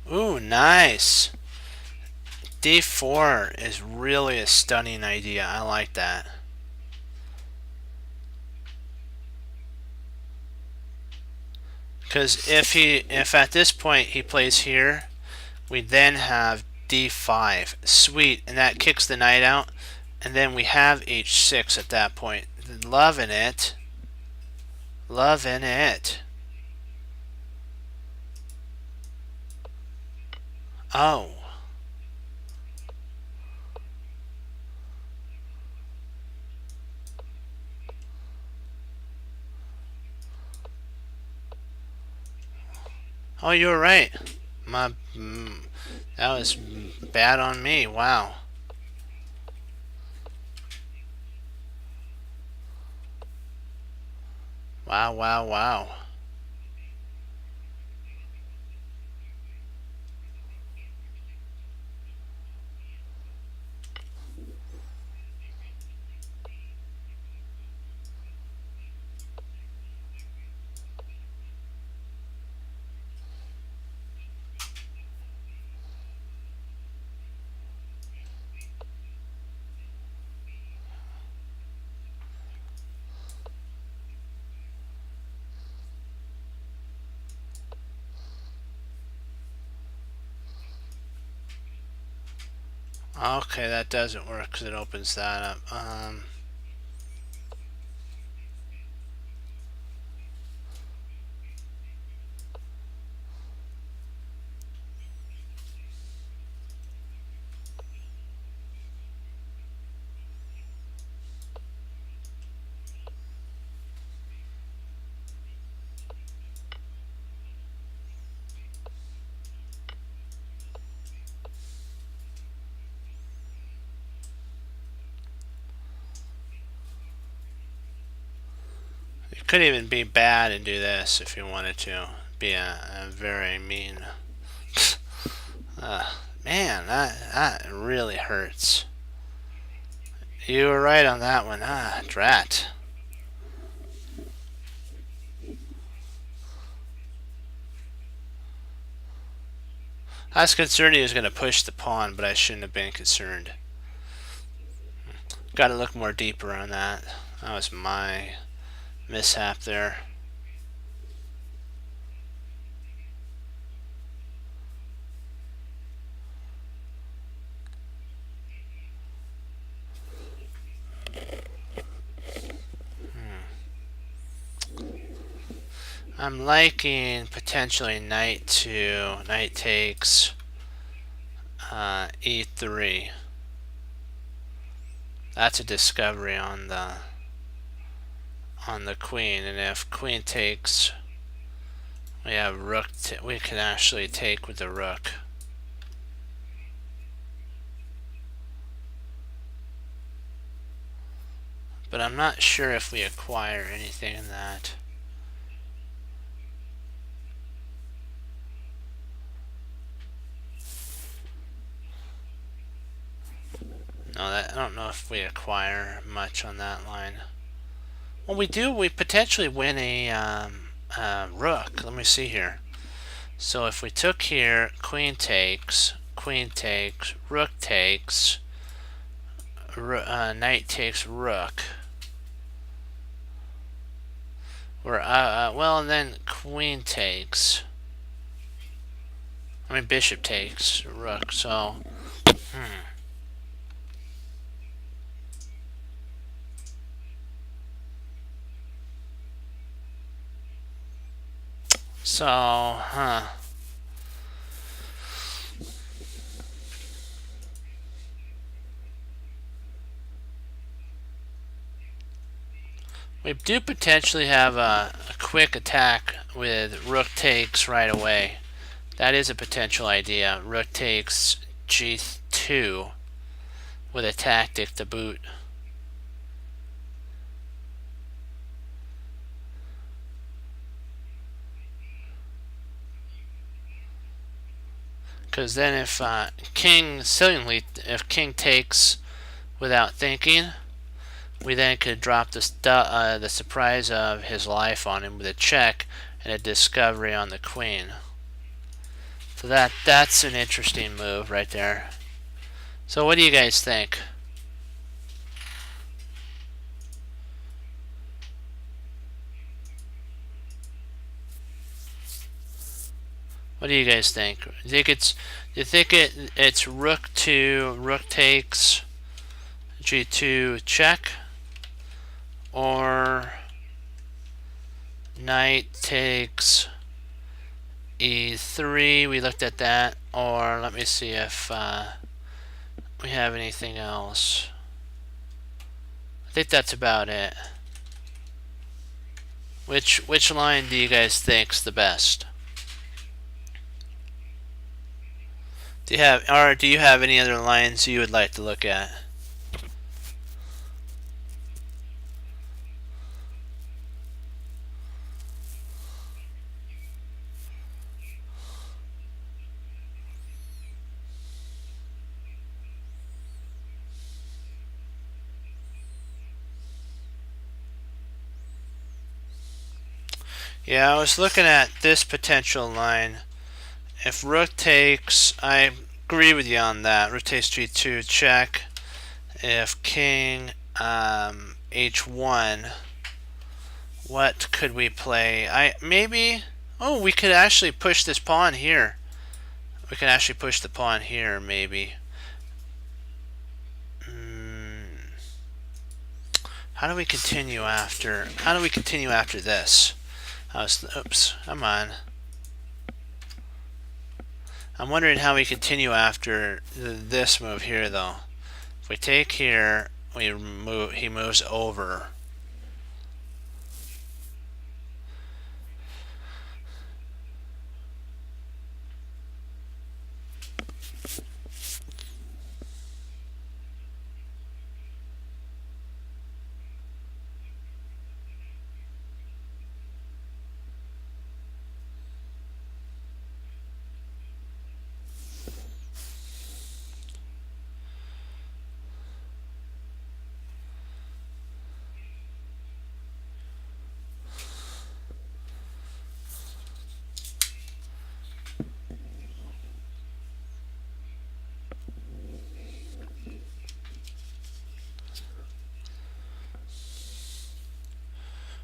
Ooh, nice. D4 is really a stunning idea. I like that. Because if at this point he plays here, we then have d5. Sweet, and that kicks the knight out, and then we have h6 at that point. Loving it. Loving it. Oh. Oh, you were right. That was bad on me. Wow. Wow, wow, wow. Okay, that doesn't work because it opens that up. You could even be bad and do this if you wanted to. Be a very mean. Man, that really hurts. You were right on that one. Drat. I was concerned he was going to push the pawn, but I shouldn't have been concerned. Got to look more deeper on that. That was my mishap there. I'm liking potentially knight takes e3. That's a discovery on the queen, and if queen takes, we have rook. We can actually take with the rook. But I'm not sure if we acquire anything in that. No, I don't know if we acquire much on that line. Well, we do. We potentially win a rook. Let me see here. So if we took here, queen takes, rook takes, knight takes rook. Or well, and then queen takes. I mean, bishop takes rook. So, So, we do potentially have a quick attack with rook takes right away. That is a potential idea. Rook takes g2 with a tactic to boot. Because then if if king takes without thinking, we then could drop the surprise of his life on him with a check and a discovery on the queen. So that's an interesting move right there. So what do you guys think? What do you guys think? Do you think it's rook to rook takes g2 check, or knight takes e3? We looked at that. Or let me see if we have anything else. I think that's about it. Which line do you guys think's the best? Do you have any other lines you would like to look at? Yeah, I was looking at this potential line. If rook takes, I agree with you on that. Rook takes g2 check. If king h1, what could we play? Oh, we could actually push this pawn here. We can actually push the pawn here, maybe. How do we continue after? How do we continue after this? Oops, come on. I'm wondering how we continue after this move here, though. If we take here, he moves over.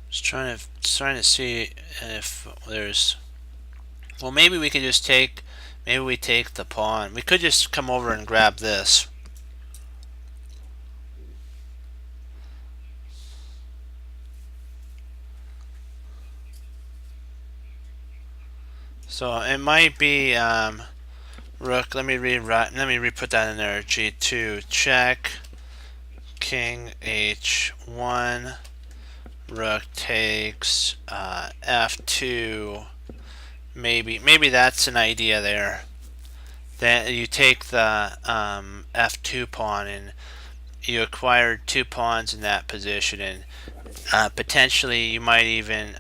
Just trying to see if there's. Well, maybe we could just take. Maybe we take the pawn. We could just come over and grab this. So it might be rook. Let me re-put that in there. G2 check. King h1. Rook takes f2. Maybe that's an idea there. Then you take the f2 pawn and you acquired 2 pawns in that position, and potentially you might even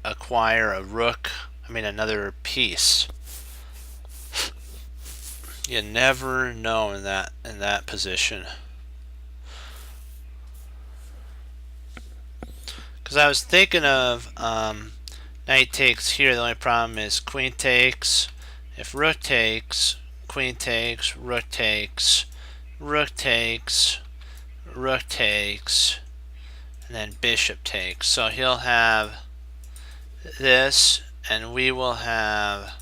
acquire a rook. Another piece. You never know in that position. Because I was thinking of knight takes here. The only problem is queen takes. If rook takes, queen takes, rook takes, rook takes, rook takes, and then bishop takes. So he'll have this, and we will have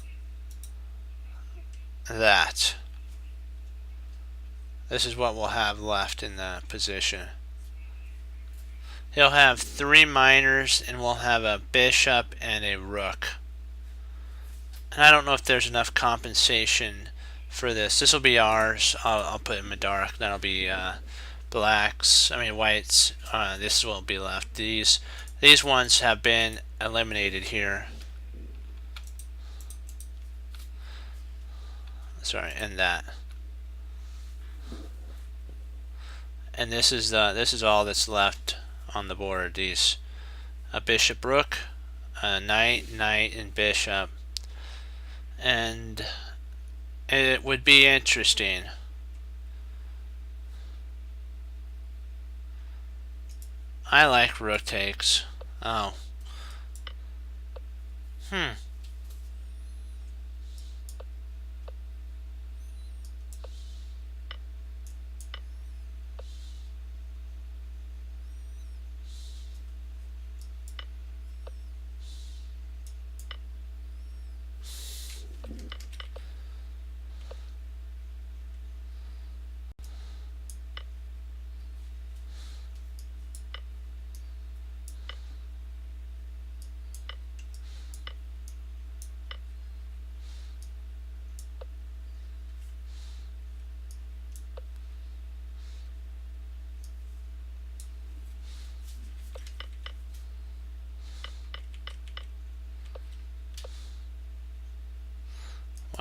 that. This is what we'll have left in the position. He'll have 3 minors, and we'll have a bishop and a rook. And I don't know if there's enough compensation for this. This will be ours. I'll put it in the dark. That'll be whites. This will be left. These ones have been eliminated here. Sorry, and that. And this is all that's left on the board. These a bishop rook, a knight, and bishop. And it would be interesting. I like rook takes. Oh.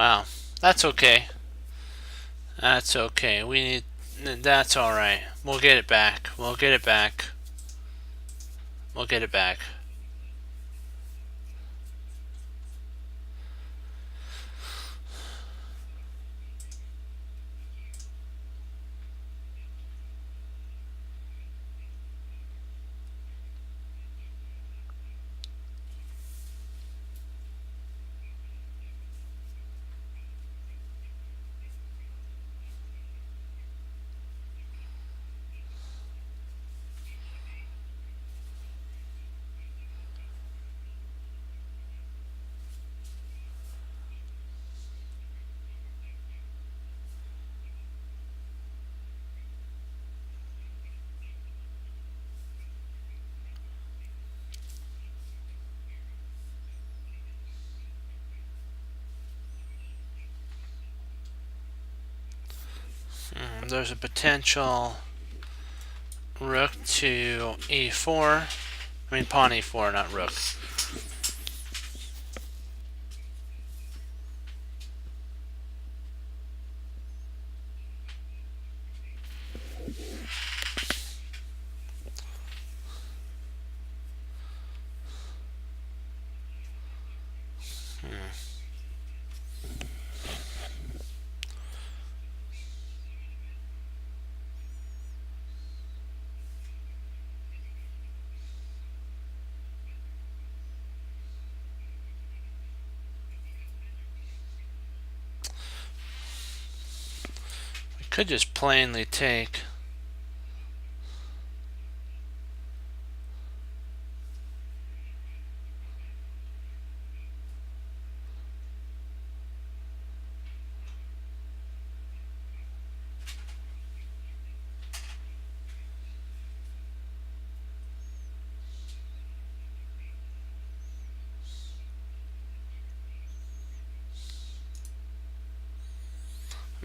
Wow, that's okay. That's okay. We need. That's all right. We'll get it back. We'll get it back. We'll get it back. There's a potential rook to e4. I mean pawn e4, not rook. We could just plainly take.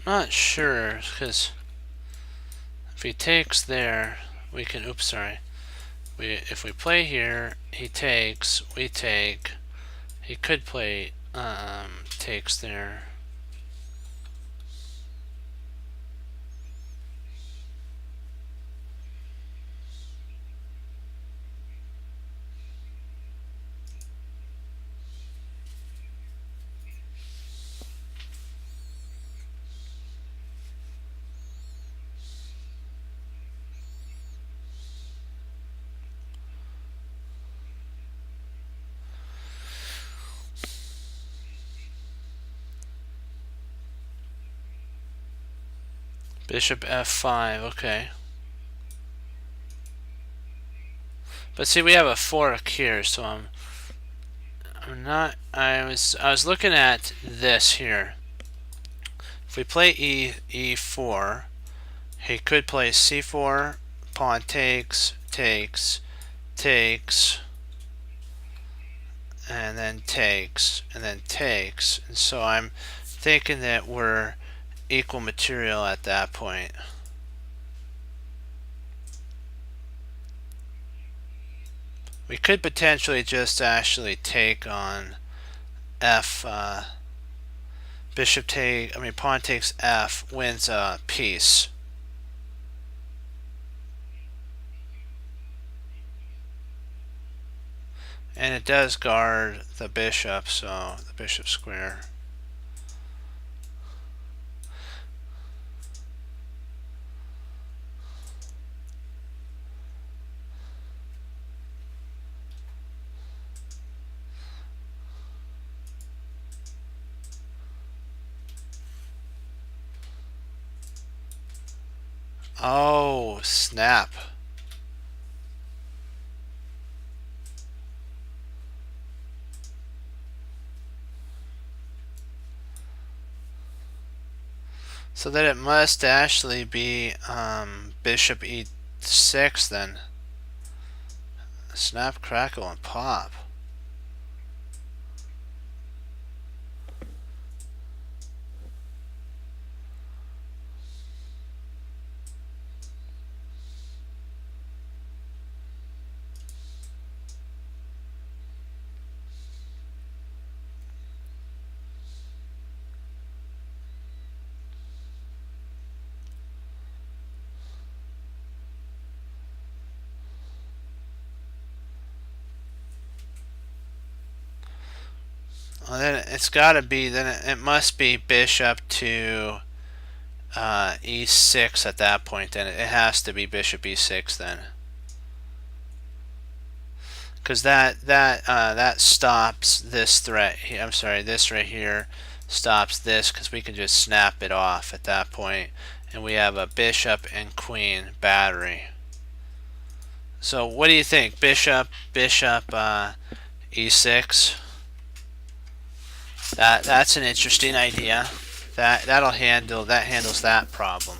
I'm not sure, because if he takes there, we can. Oops, sorry. If we play here, he takes. We take. He could play takes there. Bishop f5, okay. But see, we have a fork here, so I'm not. I was looking at this here. If we play e4, he could play c4, pawn takes, takes, takes, and then takes, and then takes. And so I'm thinking that we're equal material at that point. We could potentially just actually take on f. Bishop take. I mean, pawn takes f, wins a piece. And it does guard the bishop, so the bishop square. Oh, snap. So that it must actually be bishop e6 then. Snap, crackle, and pop. Well, then it's got to be, then it must be bishop to e6 at that point. Then it has to be bishop e6 then, because that stops this threat. I'm sorry, this right here stops this, because we can just snap it off at that point, and we have a bishop and queen battery. So what do you think? Bishop e6. That's an interesting idea. That handles that problem.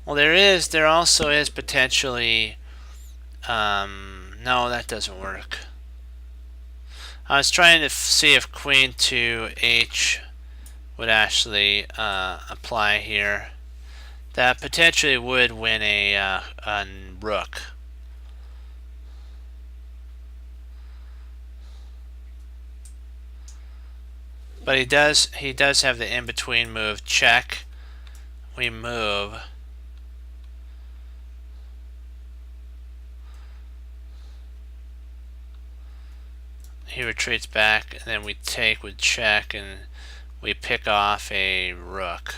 Well, there also is potentially, no, that doesn't work. I was trying to see if queen to h would actually apply here. That potentially would win a rook. But he does have the in-between move. Check. We move. He retreats back, and then we take with check, and we pick off a rook.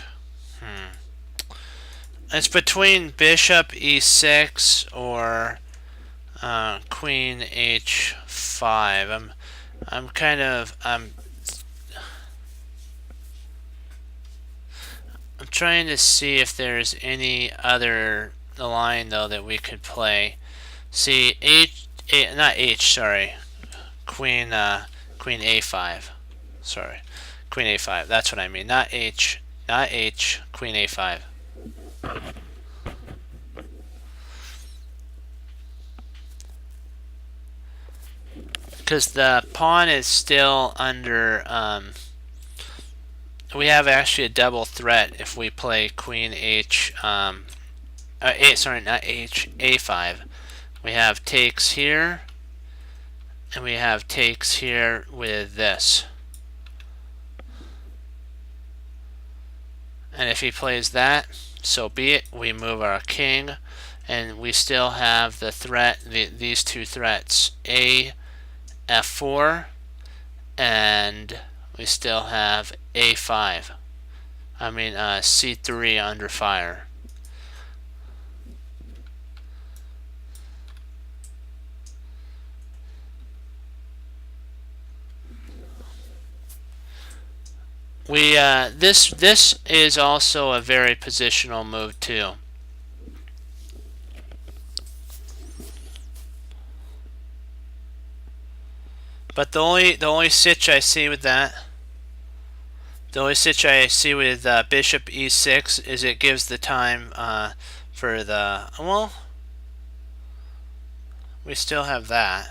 It's between bishop e6 or queen h5. I'm trying to see if there's any other line though that we could play. See, queen a5. Sorry, queen a5. That's what I mean. Not h, queen a5. Because the pawn is still under, we have actually a double threat if we play queen h, a5. We have takes here, and we have takes here with this. And if he plays that, so be it. We move our king, and we still have the threat, these two threats, a f4, and we still have a5. I mean c3 under fire. We this is also a very positional move too. But the only sitch I see with that, bishop e6 is it gives the time for the, well, we still have that.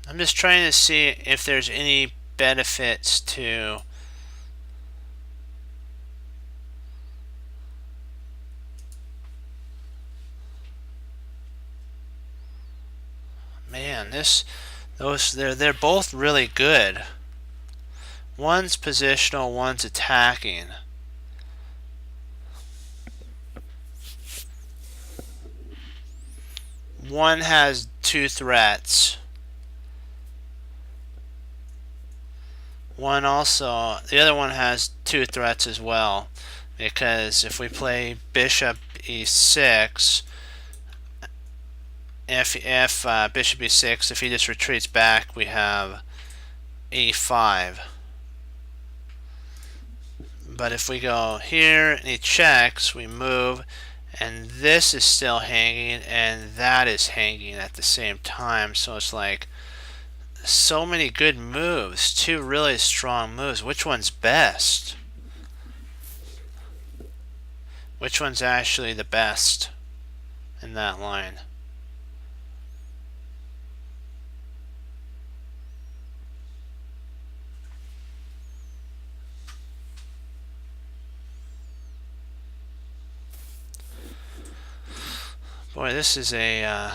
I'm just trying to see if there's any benefits to they're both really good. One's positional, one's attacking. One has two threats. The other one has two threats as well, because if we play bishop e6, if bishop e6, if he just retreats back, we have e5. But if we go here and he checks, we move, and this is still hanging, and that is hanging at the same time. So it's like so many good moves, two really strong moves. Which one's best? Which one's actually the best in that line? Boy, this is a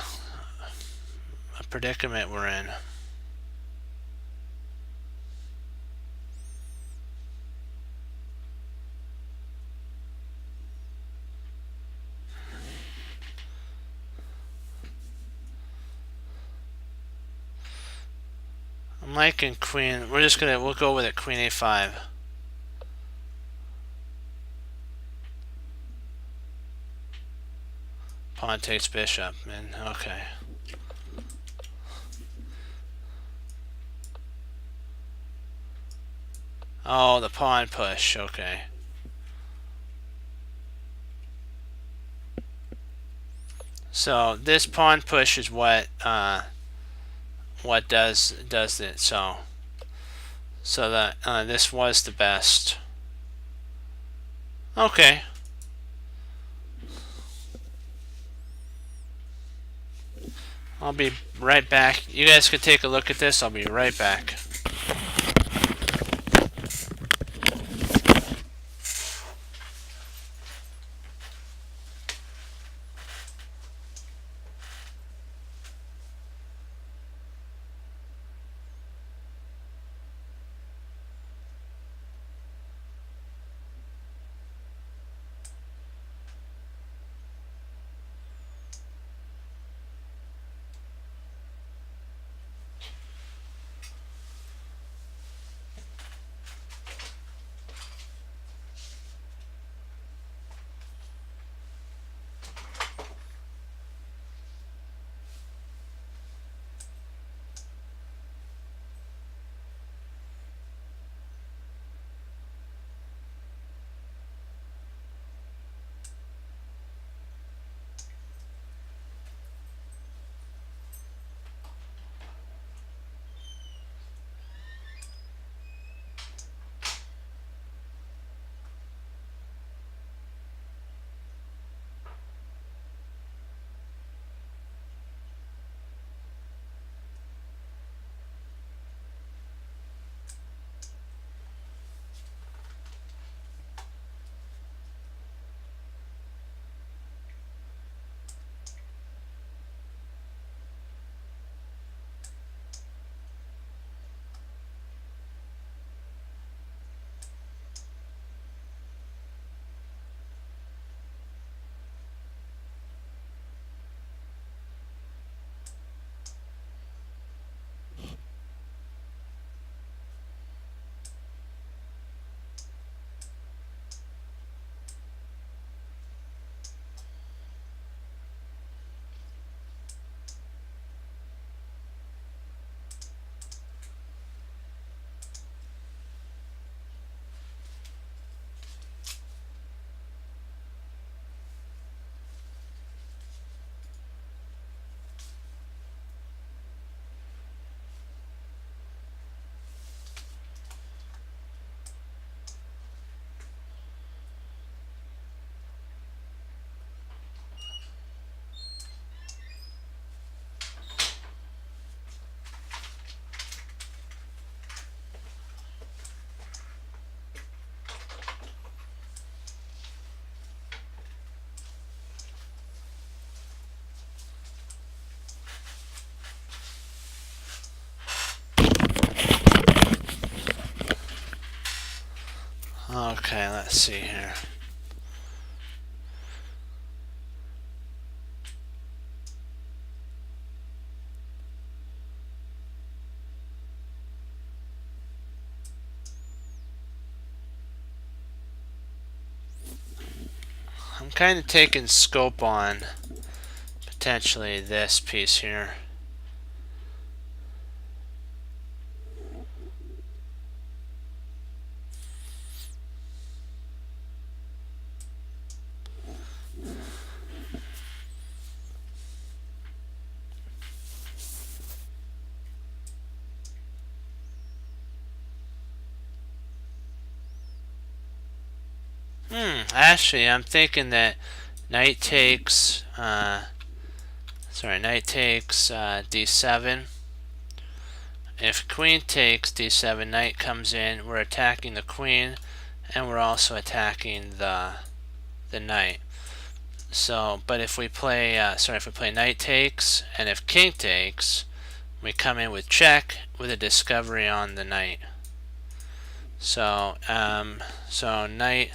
predicament we're in. I'm liking queen. We'll go with it. Queen a5. Pawn takes bishop, and okay. Oh, the pawn push. Okay. So this pawn push is what does it. So that this was the best. Okay. I'll be right back. You guys can take a look at this. I'll be right back. Okay, let's see here. I'm kind of taking scope on potentially this piece here. Actually, I'm thinking that knight takes d7. If queen takes d7, knight comes in, we're attacking the queen, and we're also attacking the knight. So, but if we play, if we play knight takes, and if king takes, we come in with check with a discovery on the knight. So, knight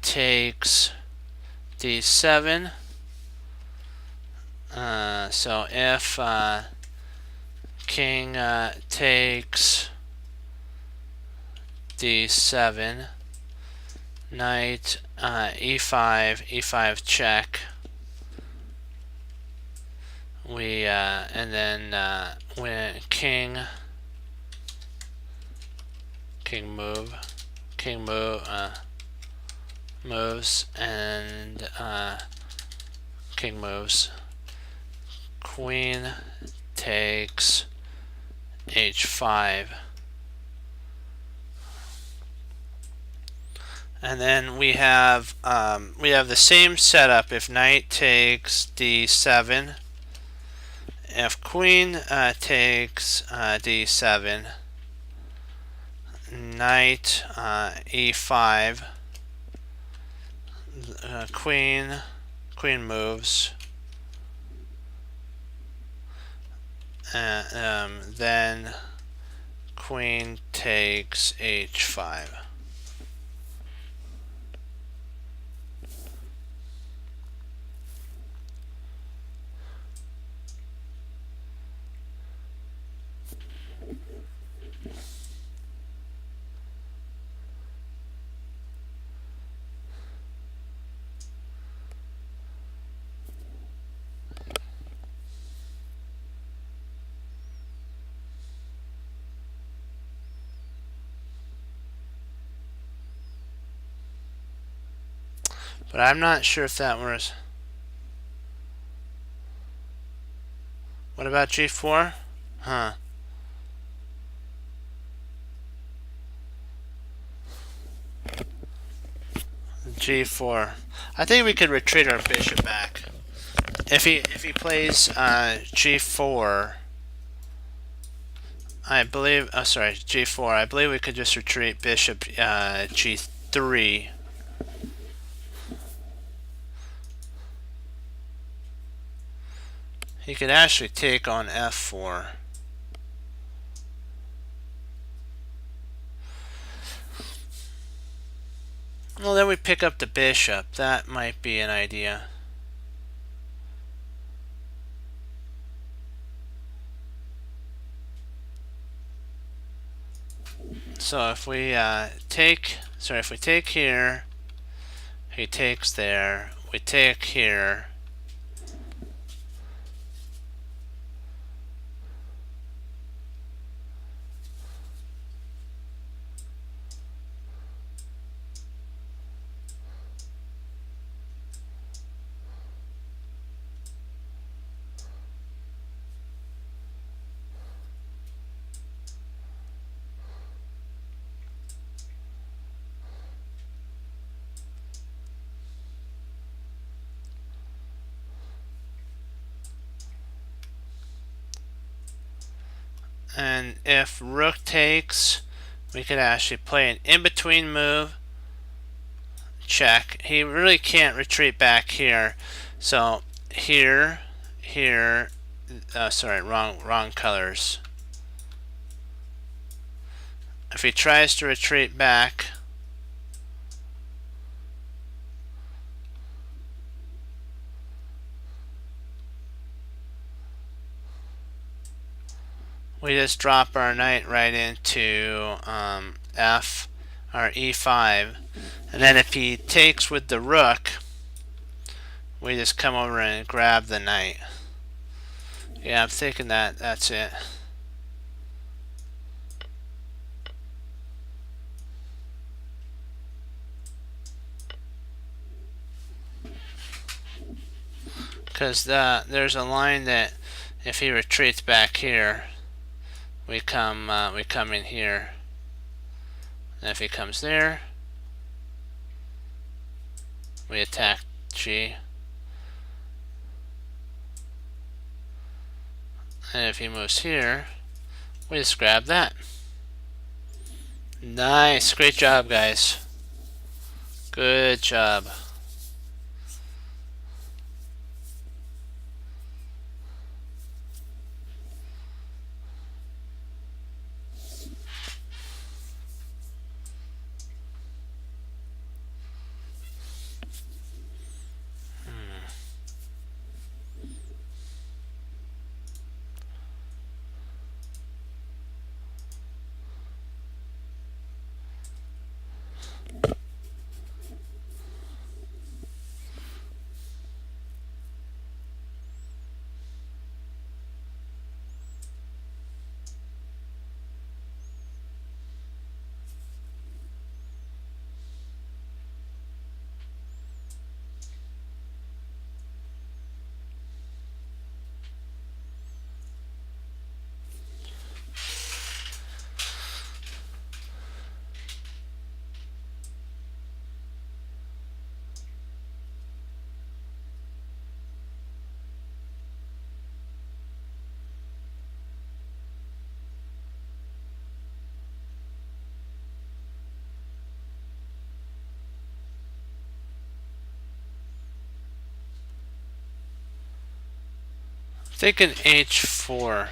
takes d7. So if king takes d7, knight e5 check. We and then when king moves, and king moves, queen takes h5. And then we have the same setup if knight takes d7. If queen takes d7, knight e5, queen moves, then queen takes h5. But I'm not sure if that was... What about g4? Huh. g4. I think we could retreat our bishop back. If he plays g4, I believe... Oh, sorry, g4. I believe we could just retreat bishop g3. He could actually take on f4. Well, then we pick up the bishop. That might be an idea. So if we take here, he takes there. We take here. And if rook takes, we could actually play an in-between move. Check. He really can't retreat back here. So here, sorry, wrong colors. If he tries to retreat back, we just drop our knight right into f, or e5, and then if he takes with the rook, we just come over and grab the knight. Yeah, I'm thinking that's it. Because there's a line that if he retreats back here, we come in here. And if he comes there, we attack G. And if he moves here, we just grab that. Nice. Great job, guys. Good job. Thinking h4.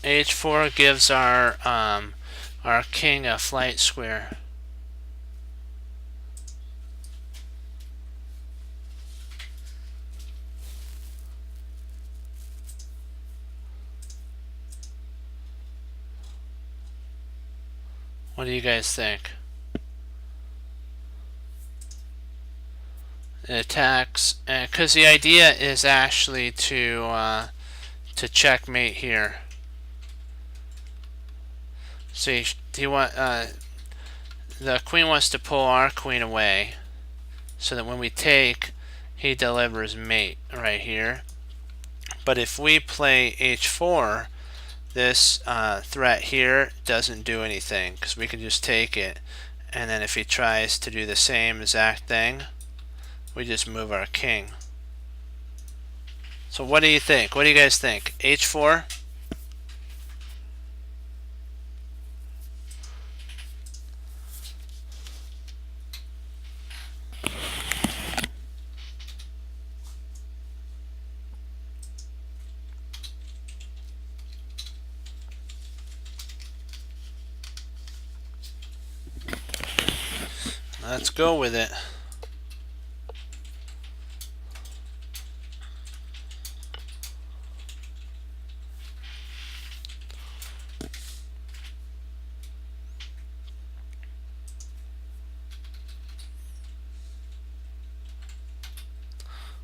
H4 gives our king a flight square. What do you guys think? It attacks, because the idea is actually to checkmate here. See, the queen wants to pull our queen away, so that when we take, he delivers mate right here. But if we play h4, this threat here doesn't do anything, because we can just take it, and then if he tries to do the same exact thing, we just move our king. So what do you think? What do you guys think? h4? Let's go with it.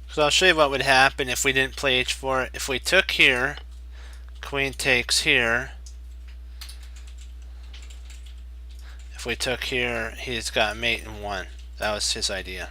So I'll show you what would happen if we didn't play h4. If we took here, queen takes here. If we took here, he's got mate in 1. That was his idea.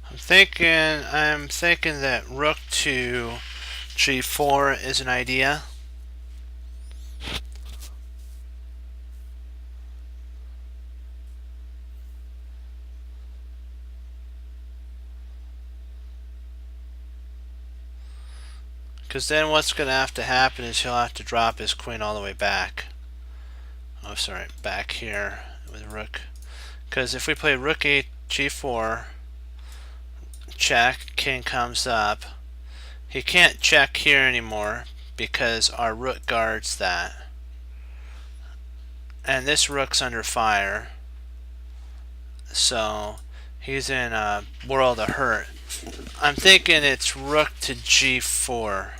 I'm thinking that rook to g4 is an idea. Because then what's going to have to happen is he'll have to drop his queen all the way back. Oh, sorry, back here with rook. Because if we play rook g4, check, king comes up. He can't check here anymore because our rook guards that. And this rook's under fire. So he's in a world of hurt. I'm thinking it's rook to g4.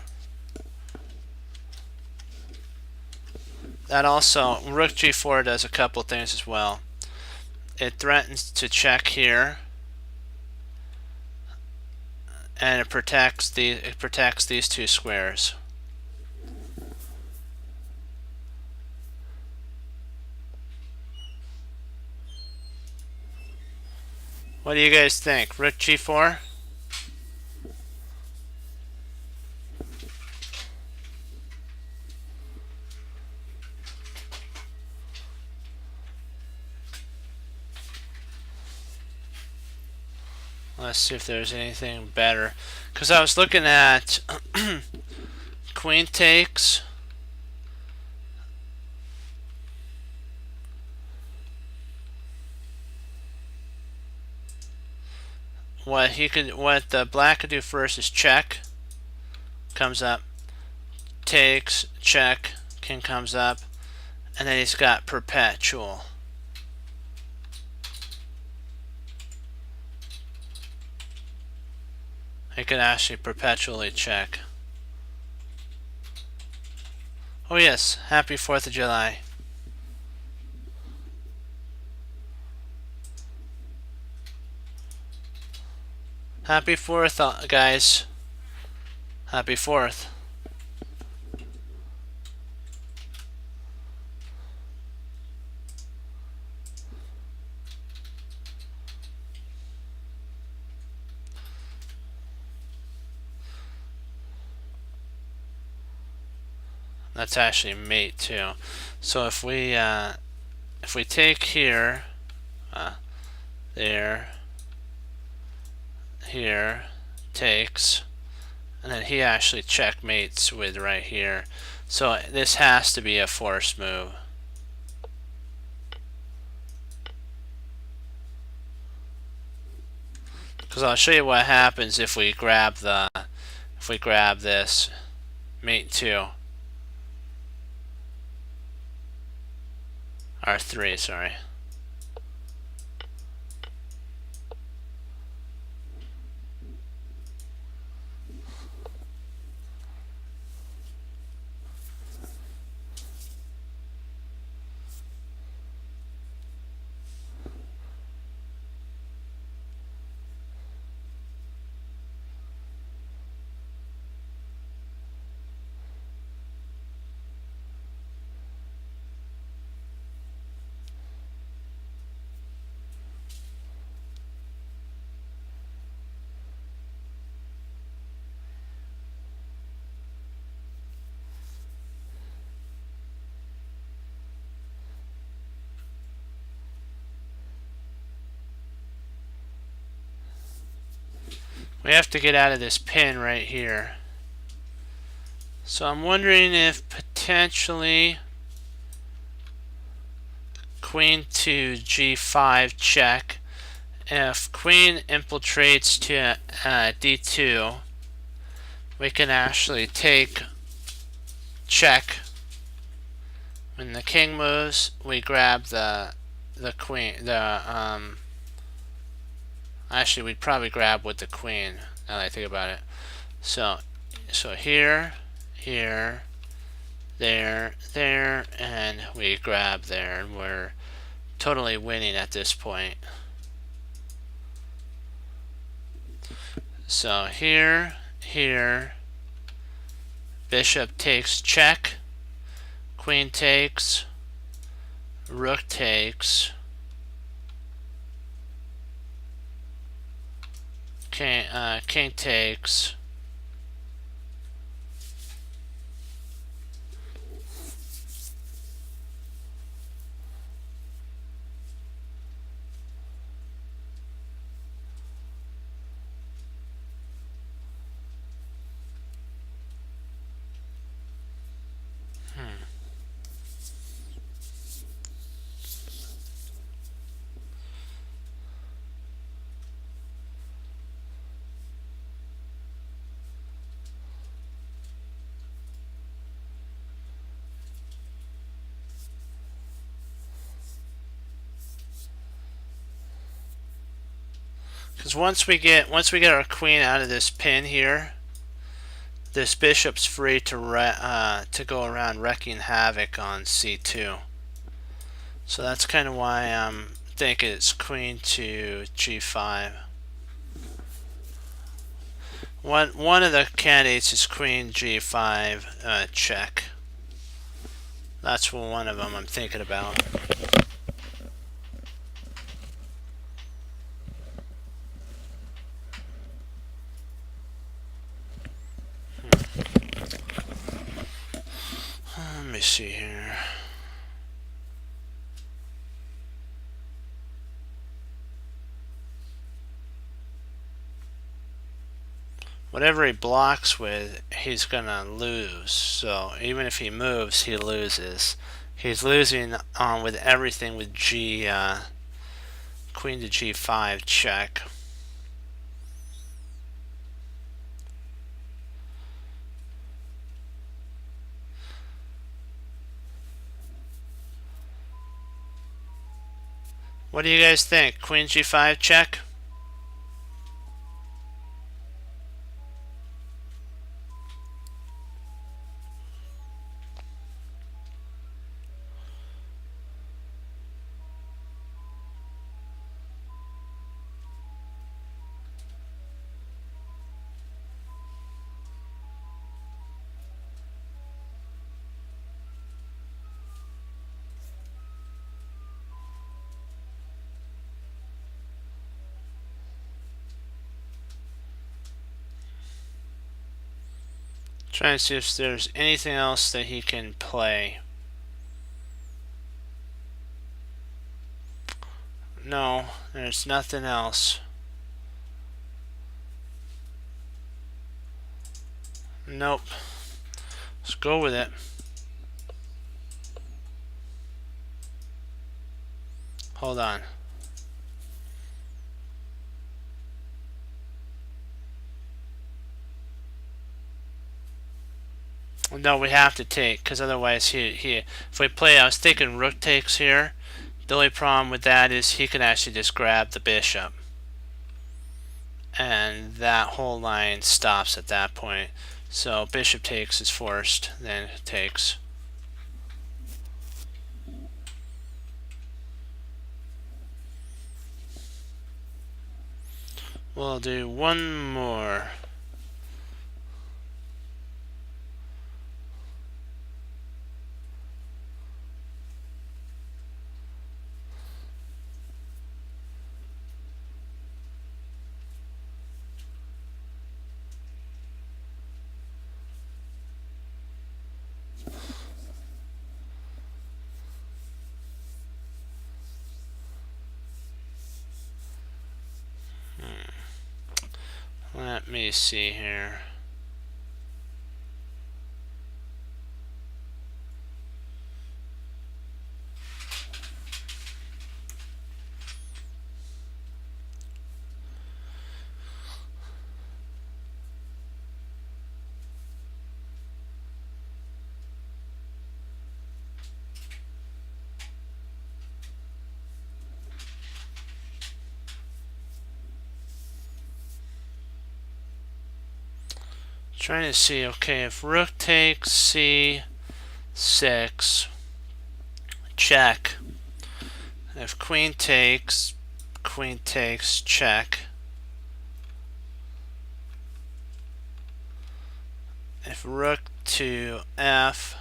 That also, rook g4 does a couple things as well. It threatens to check here, and it protects these two squares. What do you guys think? Rook g4? Let's see if there's anything better. Because I was looking at queen takes. What the black could do first is check. comes up, takes, check, king comes up, and then he's got perpetual. He could actually perpetually check. Oh yes, happy 4th of July. Happy 4th, guys. Happy 4th. That's actually mate too. So if we take here, there, here, takes, and then he actually checkmates with right here. So this has to be a forced move. Because I'll show you what happens if we grab this mate 2. R3, sorry. We have to get out of this pin right here. So I'm wondering if potentially queen to g5 check. If queen infiltrates to d2, we can actually take check. When the king moves, we grab the queen. Actually, we'd probably grab with the queen. Now that I think about it. So here, there, and we grab there, and we're totally winning at this point. So here, bishop takes check, queen takes, rook takes, king takes, because once we get our queen out of this pin here, this bishop's free to go around wreaking havoc on c2. So that's kind of why I'm thinking it's queen to g5. One of the candidates is queen g5 check. That's one of them I'm thinking about. Let me see here. Whatever he blocks with, he's gonna lose. So even if he moves, he loses. He's losing with everything with queen to g5 check. What do you guys think? Queen g5 check? Trying to see if there's anything else that he can play. No, there's nothing else. Nope. Let's go with it. Hold on. No, we have to take, because otherwise if we play, I was thinking rook takes here. The only problem with that is he can actually just grab the bishop. And that whole line stops at that point. So bishop takes is forced, then takes. We'll do one more. Let me see here. Trying to see, okay, if rook takes c6, check. If queen takes, check. If rook to f6,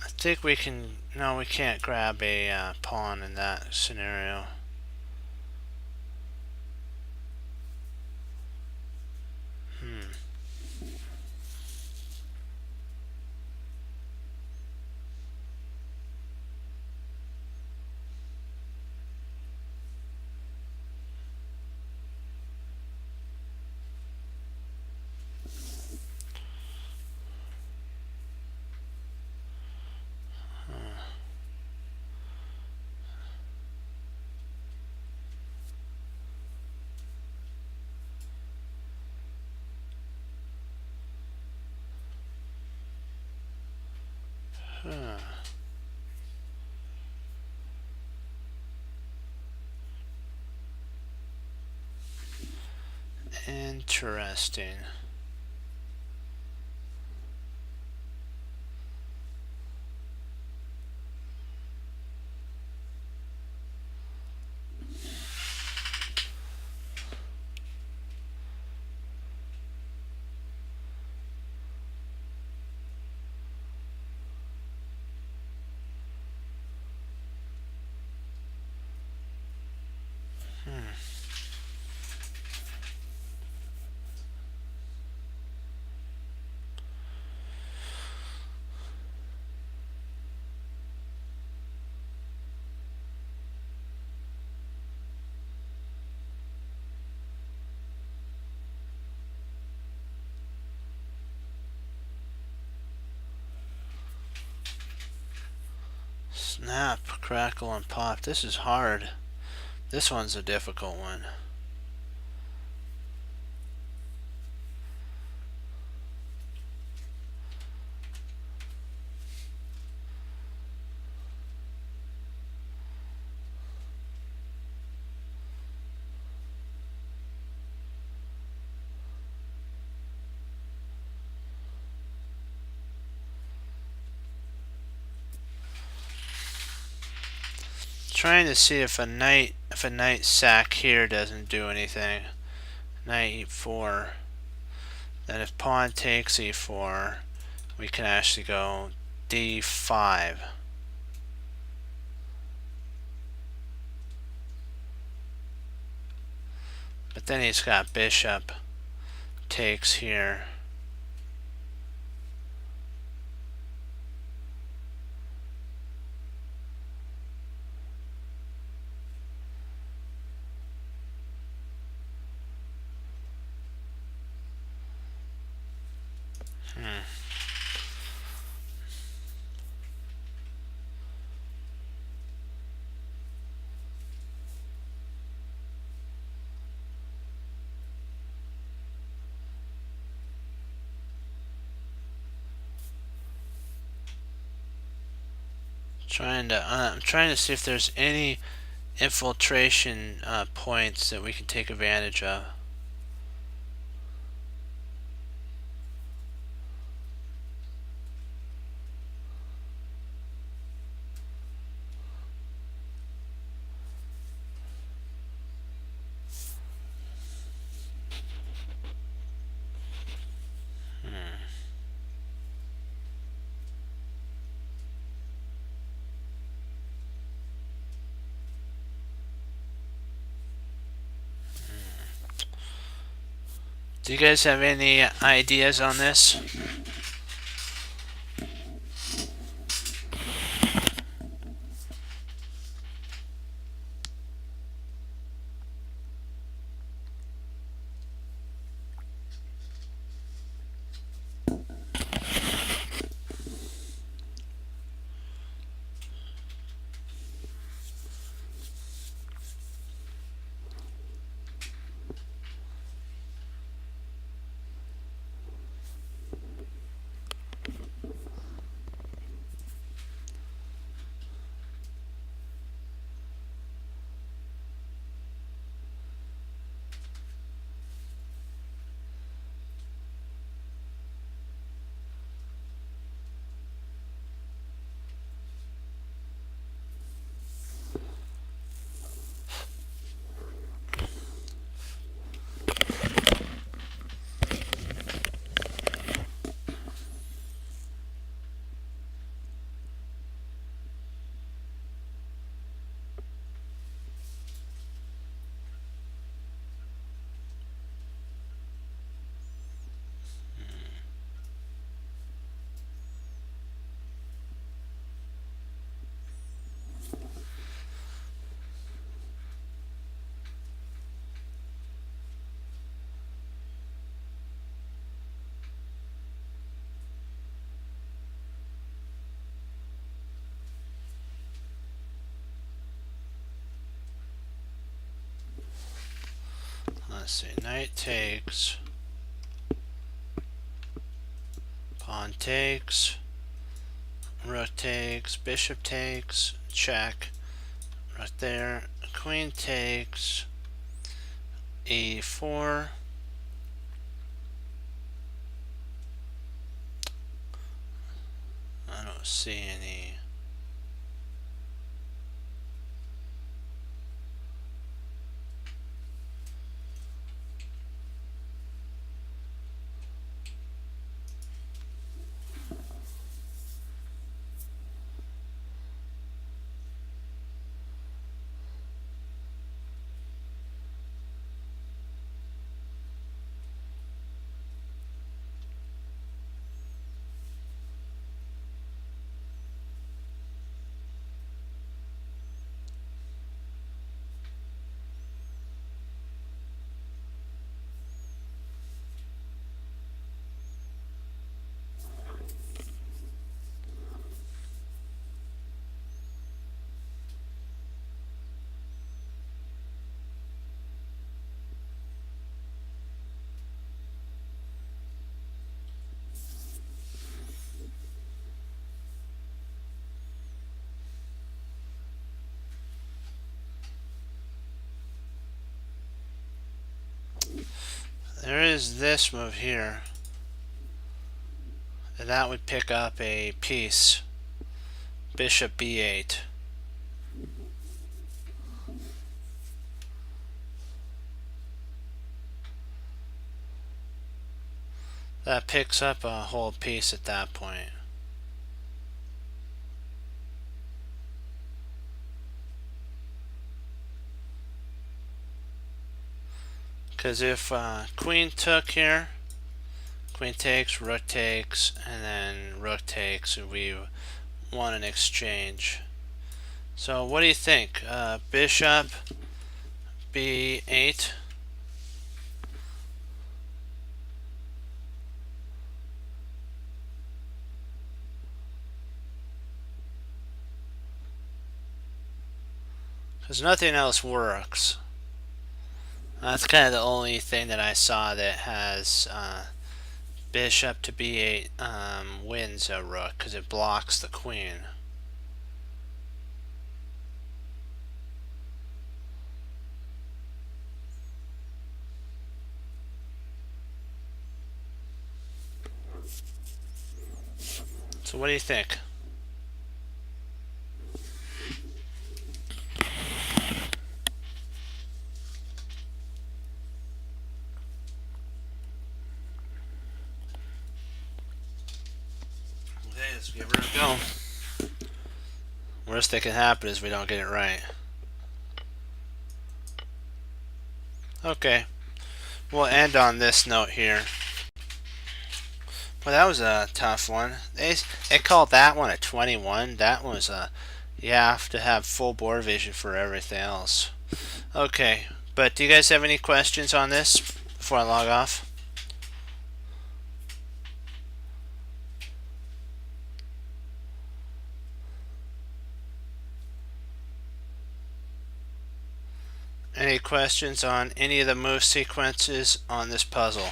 I think we can, no, we can't grab a pawn in that scenario. Interesting. Snap, crackle, and pop. This is hard. This one's a difficult one. trying to see if a knight sack here doesn't do anything. Knight e4. Then if pawn takes e4, we can actually go d5. But then he's got bishop takes here. I'm trying to see if there's any infiltration points that we can take advantage of. Do you guys have any ideas on this? Let's see, knight takes, pawn takes, rook takes, bishop takes, check, right there, queen takes, e4, I don't see any. There is this move here, and that would pick up a piece, bishop b8. that picks up a whole piece at that point. Because if queen took here, queen takes, rook takes, and then rook takes, and we want an exchange. So what do you think? Bishop b8. Because nothing else works. That's kind of the only thing that I saw that has bishop to b8 wins a rook, because it blocks the queen. So what do you think? Okay, let's give her a go. Worst that can happen is we don't get it right. Okay, we'll end on this note here. Well, that was a tough one. They called that one a 21. That was a, you have to have full board vision for everything else. Okay, but do you guys have any questions on this before I log off? Any questions on any of the move sequences on this puzzle?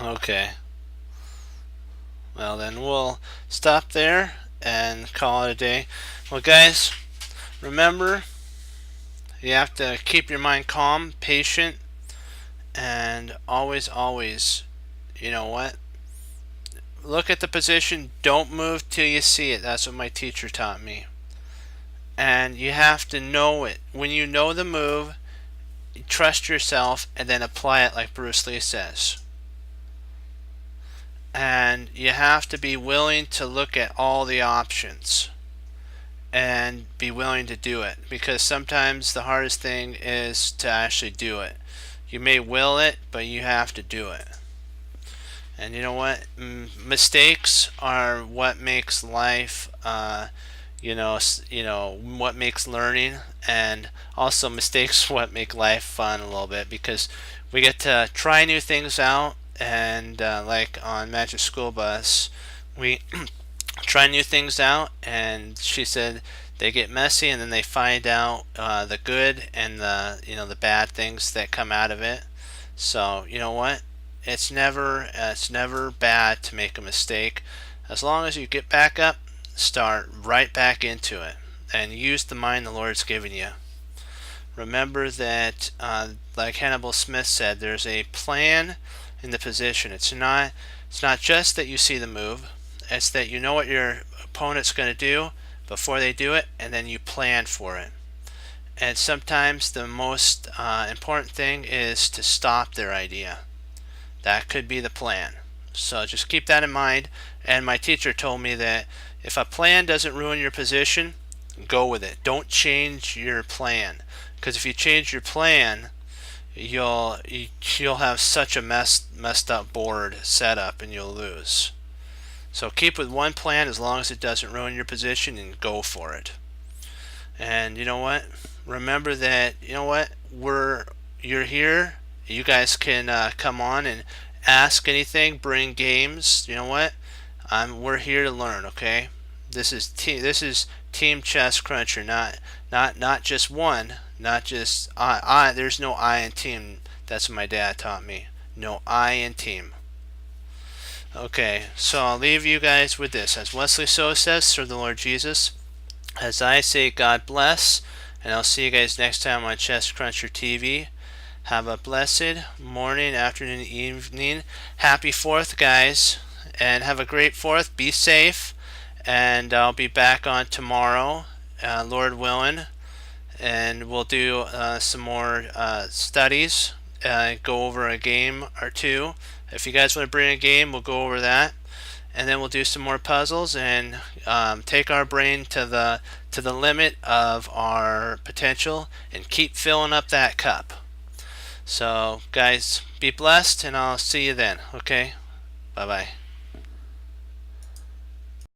Okay. Well, then we'll stop there and call it a day. Well, guys, remember, you have to keep your mind calm, patient, and always, always, you know what? Look at the position. Don't move till you see it. That's what my teacher taught me. And you have to know it. When you know the move, trust yourself and then apply it like Bruce Lee says. And you have to be willing to look at all the options and be willing to do it, because sometimes the hardest thing is to actually do it. You may will it, but you have to do it. And you know what? Mistakes are what makes life, what makes learning, and also mistakes what make life fun a little bit, because we get to try new things out. And like on Magic School Bus, we try new things out, and she said they get messy, and then they find out the good and the bad things that come out of it. So you know what? It's never bad to make a mistake, as long as you get back up, start right back into it, and use the mind the Lord's given you. Remember that, like Hannibal Smith said, there's a plan in the position. It's not just that you see the move, it's that you know what your opponent's going to do before they do it, and then you plan for it. And sometimes the most important thing is to stop their idea. That could be the plan. So just keep that in mind. And my teacher told me that if a plan doesn't ruin your position, go with it. Don't change your plan, because if you change your plan, you'll have such a messed up board setup, and you'll lose. So keep with one plan as long as it doesn't ruin your position, and go for it. And you know what? Remember that, you're here. You guys can come on and ask anything, bring games. You know what? We're here to learn. Okay. This is Team Chess Cruncher, not just one. Not just I. There's no I in team. That's what my dad taught me. No I in team. Okay, so I'll leave you guys with this. As Wesley So says, serve the Lord Jesus. As I say, God bless, And I'll see you guys next time on Chess Cruncher TV. Have a blessed morning, afternoon, evening. Happy 4th, guys. And have a great 4th. Be safe. And I'll be back on tomorrow, Lord willing. And we'll do some more studies. Go over a game or two. If you guys want to bring a game, we'll go over that. And then we'll do some more puzzles and take our brain to the limit of our potential and keep filling up that cup. So guys, be blessed, and I'll see you then. Okay, bye bye.